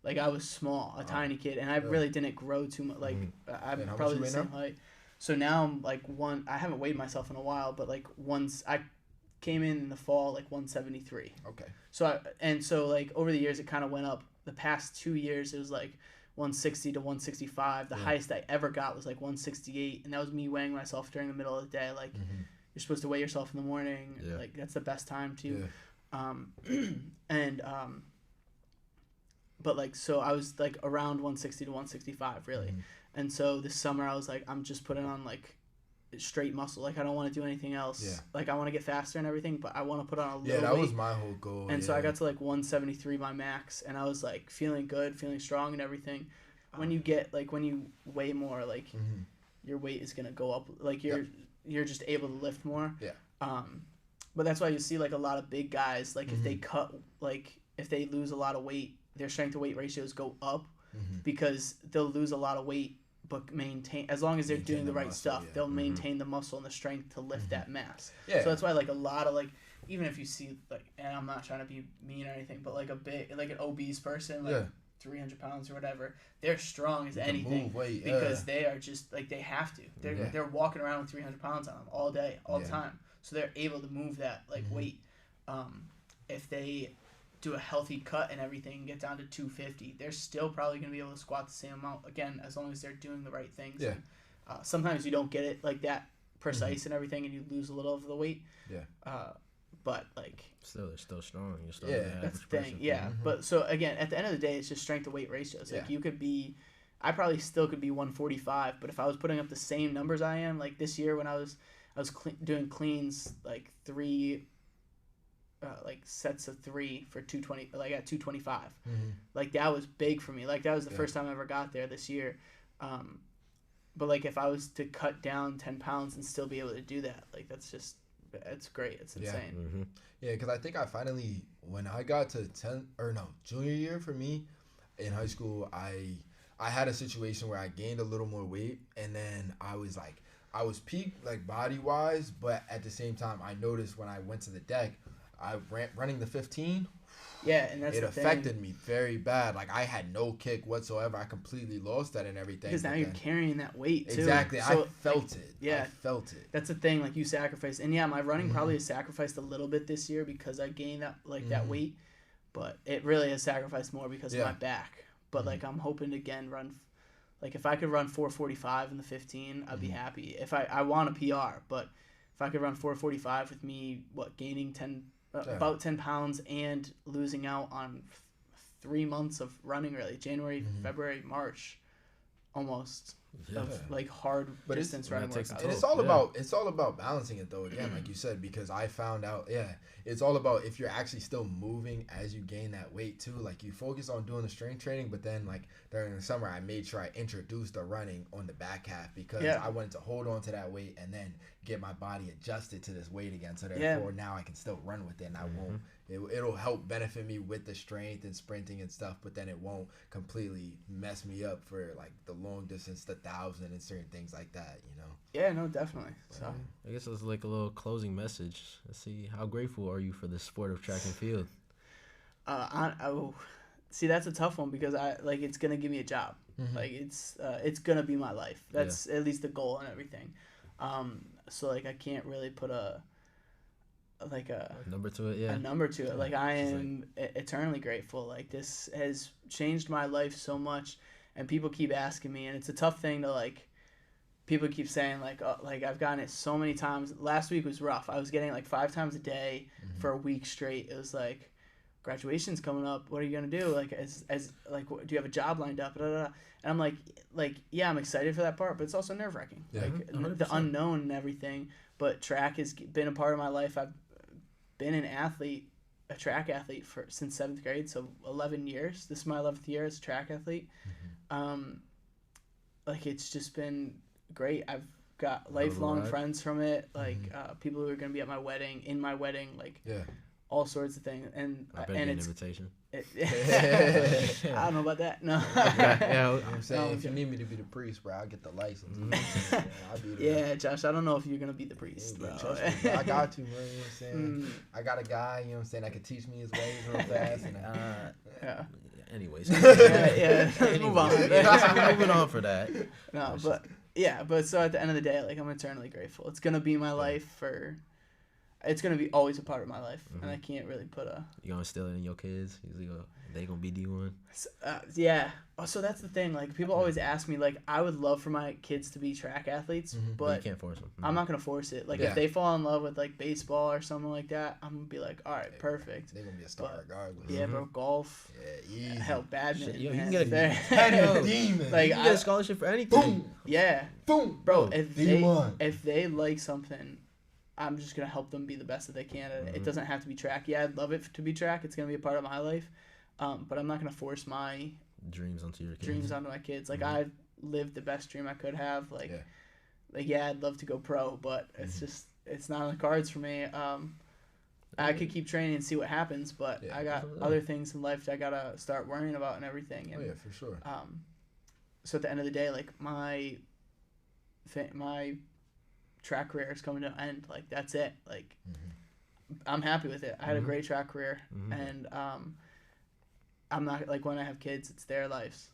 Like I was small, a tiny kid, and I really didn't grow too much. Like I'm And how probably the much you weigh same height. So now I'm like I haven't weighed myself in a while, but like once I came in the fall like 173. Okay. So like over the years it kind of went up. The past 2 years it was like 160 to 165. The highest I ever got was like 168, and that was me weighing myself during the middle of the day. Like you're supposed to weigh yourself in the morning. Yeah. Like that's the best time to. Yeah. But like so I was like around 160 to 165 really. And so this summer I was like I'm just putting on like straight muscle. Like I don't want to do anything else. Yeah. Like I want to get faster and everything, but I want to put on a little Yeah, that weight. was my whole goal. And so I got to like 173 my max, and I was like feeling good, feeling strong and everything. When you weigh more, like your weight is gonna go up. Like you're just able to lift more. Yeah. But that's why you see like a lot of big guys, like if they cut, like if they lose a lot of weight, their strength to weight ratios go up because they'll lose a lot of weight but maintain, as long as they're doing the right muscle, stuff, they'll maintain the muscle and the strength to lift that mass. Yeah. So that's why like a lot of like, even if you see like, and I'm not trying to be mean or anything, but like an obese person, like 300 pounds or whatever, they're strong as anything move weight, because they are just like, they have to. They're walking around with 300 pounds on them all day, all the time. So they're able to move that like weight. If they do a healthy cut and everything and get down to 250, they're still probably going to be able to squat the same amount, again, as long as they're doing the right things. Yeah. Sometimes you don't get it like that precise and everything, and you lose a little of the weight. Yeah. But like They're still strong. You're still that's the thing. Yeah. But so again, at the end of the day, it's just strength to weight ratios. Like you could be, I probably still could be 145, but if I was putting up the same numbers I am, like this year when I was doing cleans like sets of 3 for 220, like at 225. Like that was big for me. Like that was the first time I ever got there this year. But like if I was to cut down 10 pounds and still be able to do that, like it's great. It's insane. Yeah, because I think I finally, when I got to junior year for me in high school, I had a situation where I gained a little more weight, and then I was peaked like body wise, but at the same time I noticed when I went to the deck, running the 15. Yeah, and that's it the affected thing. me very bad. Like I had no kick whatsoever. I completely lost that and everything. Because now you're carrying that weight too. Exactly. So, I felt it. Yeah, I felt it. That's the thing. Like you sacrificed, and yeah, my running probably has sacrificed a little bit this year because I gained that that weight, but it really has sacrificed more because of my back. But like I'm hoping to again run, like if I could run 4:45 in the 15, I'd be happy. If I want a PR, but if I could run 4:45 with me, gaining about 10 pounds and losing out on 3 months of running, really January, February, March, almost of like hard distance running workouts. And it's all about balancing it though, again, like you said, because I found out it's all about if you're actually still moving as you gain that weight too. Like you focus on doing the strength training, but then like during the summer I made sure I introduced the running on the back half because I wanted to hold on to that weight and then get my body adjusted to this weight again, so therefore now I can still run with it and I won't it'll help benefit me with the strength and sprinting and stuff, but then it won't completely mess me up for like the long distance, the 1,000 and certain things like that, you know. Yeah, no, definitely. So I guess it's like a little closing message. Let's see, how grateful are you for the sport of track and field? See, that's a tough one because it's gonna give me a job. Like it's gonna be my life. That's at least the goal and everything. So like I can't really put a number to it. Yeah, a number to it. Like I am eternally grateful. Like this has changed my life so much, and people keep asking me, and it's a tough thing to like. People keep saying like I've gotten it so many times. Last week was rough. I was getting like 5 times a day for a week straight. It was like graduation's coming up. What are you gonna do? Like, as like, do you have a job lined up? Blah, blah, blah. And I'm like, yeah, I'm excited for that part, but it's also nerve wracking. Yeah. Like 100%. the unknown and everything. But track has been a part of my life. I've been a track athlete since 7th grade, so 11 years. This is my 11th year as a track athlete. Like, it's just been great. I've got lifelong friends from it, like people who are going to be at my wedding, like all sorts of things. And I better get an invitation. I don't know about that. No. I'm saying, if you need me to be the priest, bro, I'll get the license. I'll be the yeah, Josh, I don't know if you're going to be the priest, bro. I got to, bro. You know what I'm saying? I got a guy, you know what I'm saying, that can teach me his ways real fast. And, yeah. Anyways. Let's move on. Moving on for that. No, but so at the end of the day, like, I'm eternally grateful. It's gonna be my life it's gonna be always a part of my life, and I can't really put a. You gonna instill it in your kids? They gonna be D1. Yeah. So that's the thing. Like, people always ask me, like, I would love for my kids to be track athletes, but you can't force them. I'm not gonna force it. Like, if they fall in love with like baseball or something like that, I'm gonna be like, all right, perfect. They're gonna be a star regardless. Yeah, bro. Golf. Yeah, easy. Hell, badminton. Shit, yo, you man. can get a demon. Like, you can get a scholarship for anything. Boom. Yeah. Boom. Bro, D1. if they like something, I'm just gonna help them be the best that they can at it. It doesn't have to be track. Yeah, I'd love it to be track. It's gonna be a part of my life, but I'm not gonna force my dreams onto your kids. Dreams onto my kids. Like, I've lived the best dream I could have. Like, I'd love to go pro, but it's not on the cards for me. I could keep training and see what happens, but I got other things in life that I gotta start worrying about and everything. And, for sure. So at the end of the day, like, my track career is coming to an end. Like, that's it. Like, I'm happy with it. I had a great track career, and I'm not, like, when I have kids, it's their lives.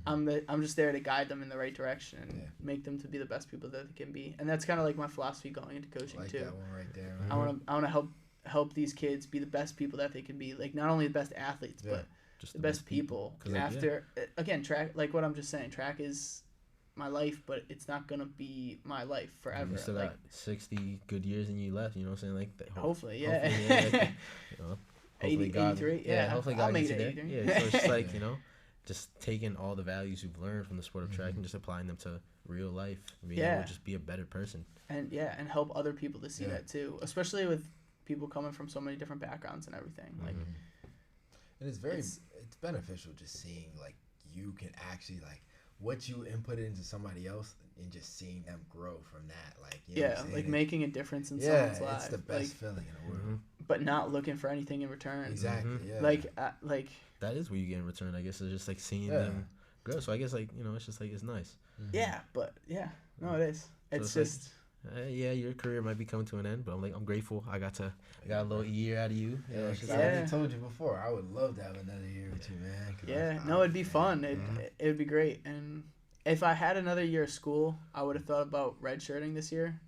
I'm just there to guide them in the right direction and make them to be the best people that they can be. And that's kind of like my philosophy going into coaching too. That one right there. I want to help these kids be the best people that they can be. Like, not only the best athletes, but just the best people. After again, track, like what I'm just saying, track is my life, but it's not gonna be my life forever. You still got 60 good years in you left. You know what I'm saying? Like, hopefully, you know, hopefully 83. Yeah, hopefully I'll God make gets it you 83. there. Yeah, so it's just like, you know, just taking all the values you've learned from the sport of track and just applying them to real life. Being able to just be a better person. And and help other people to see that too, especially with people coming from so many different backgrounds and everything. Like, and it's beneficial just seeing, like, you can actually, like, what you input into somebody else and just seeing them grow from that. Like, you know what I'm saying? Like, making a difference in someone's life. It's the best feeling in the world. But not looking for anything in return. Exactly. Yeah. Like that is what you get in return, I guess. It's just like seeing them grow. So I guess, like, you know, it's just like, it's nice. Yeah, but no, it is. It's so just. Your career might be coming to an end, but I'm grateful I got a little year out of you. I already told you before, I would love to have another year with you, man. It'd be fun. It would be great. And if I had another year of school, I would have thought about redshirting this year.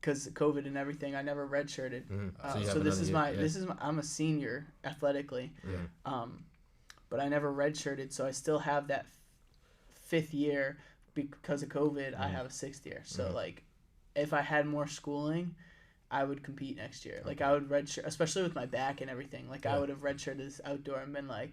Because COVID and everything, I never redshirted. So this is my I'm a senior athletically. But I never redshirted, so I still have that 5th year. Because of COVID, I have a 6th year. So, like, if I had more schooling, I would compete next year. Like, I would redshirt, especially with my back and everything. Like, I would have redshirted this outdoor and been like,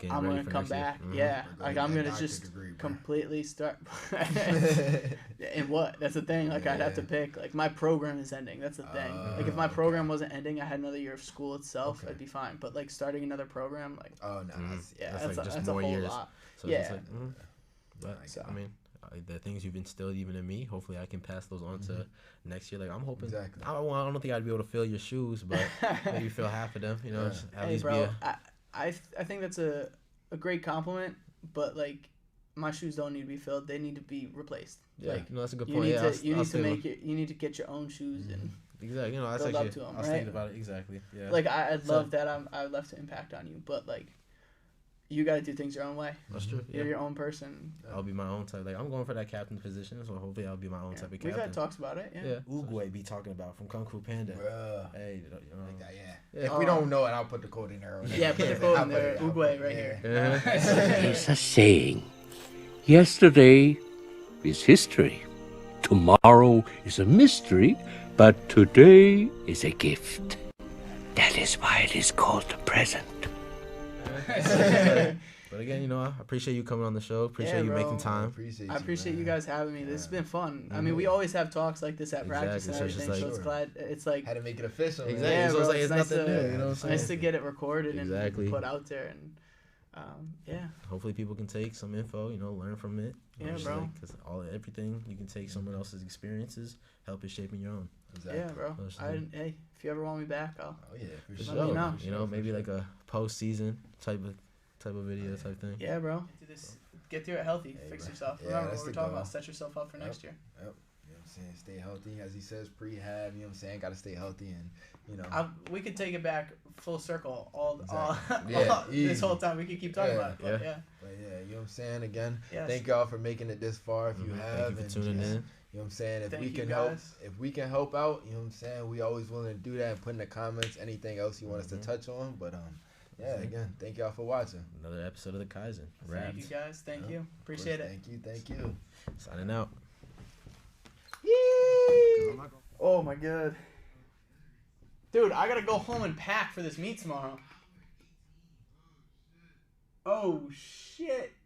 I'm going to come back. Yeah. Like, I'm going to just completely start. And what? That's the thing. Like, I'd have to pick. Like, my program is ending. That's the thing. Like, if my program wasn't ending, I had another year of school itself, I'd be fine. But, like, starting another program, like. Oh, no. That's like just that's more a whole years. lot. So it's like, but I mean, the things you've instilled even in me, hopefully I can pass those on to next year. Like, I'm hoping. Exactly. I don't think I'd be able to fill your shoes, but maybe fill half of them. You know, just at hey, least bro, be I think that's a great compliment, but, like, my shoes don't need to be filled; they need to be replaced. Like, no, that's a good you point. You need to get your own shoes and. Exactly. You know, that's build actually. up to them, I was thinking about it exactly. Yeah. Like, I'd love that I left an impact on you, but, like. You got to do things your own way. That's true. You're your own person. I'll be my own type. Like, I'm going for that captain position, so hopefully I'll be my own type of captain. We've had talks about it. Yeah. Uguay be talking about from Kung Fu Panda. Bruh. Hey, you know. Like that, If we don't know it, I'll put the code in there. Yeah, put the code in there. Uguay right here. There's a saying. Yesterday is history. Tomorrow is a mystery, but today is a gift. That is is why it is called the present. But again, you know, I appreciate you coming on the show. Appreciate you bro. making time. I appreciate you guys having me. This has been fun. I Mhm. mean, we always have talks like this at Exactly, practice and so it's just everything. like- So it's glad. It's like Had to make it official. Man. Exactly. Yeah, So bro, it's like it's it's nice nothing to- new. You know what I'm it's saying? nice to get it recorded Exactly. and put out there. And yeah, Hopefully, people can take some info. You know, learn from it. Yeah, bro. Because everything you can take someone else's experiences, help it shaping your own. Exactly. yeah, bro. Understand. Hey, if you ever want me back, I'll. Oh yeah, for For sure. Let me sure. know. You know, maybe like a post-season type of video type thing. Yeah, bro. Get through it healthy. Hey, Fix bro. yourself. Yeah, Remember that's what we're the talking goal. about. Set yourself up for next year. You know what I'm saying? Stay healthy, as he says, prehab. You know what I'm saying? Got to stay healthy, and you know. We could take it back full circle Exactly. all Yeah, this easy. whole time. We could keep talking Yeah. about it. But Yeah. yeah. But yeah, you know what I'm saying? Again, Yes. thank y'all for making it this far. If you Mhm. have, Thank you for and tuning just, in. You know what I'm saying? If Thank we you, can guys. help out, you know what I'm saying? We always willing to do that and put in the comments anything else you want us to Mhm. touch on. But yeah, Mhm. again, thank y'all for watching. Another episode of the Kaizen. Thank Wrapped. you guys. Thank Yeah. you. Of Appreciate course, it. Thank you. Signing out. Oh my god. Dude, I gotta go home and pack for this meet tomorrow. Oh shit.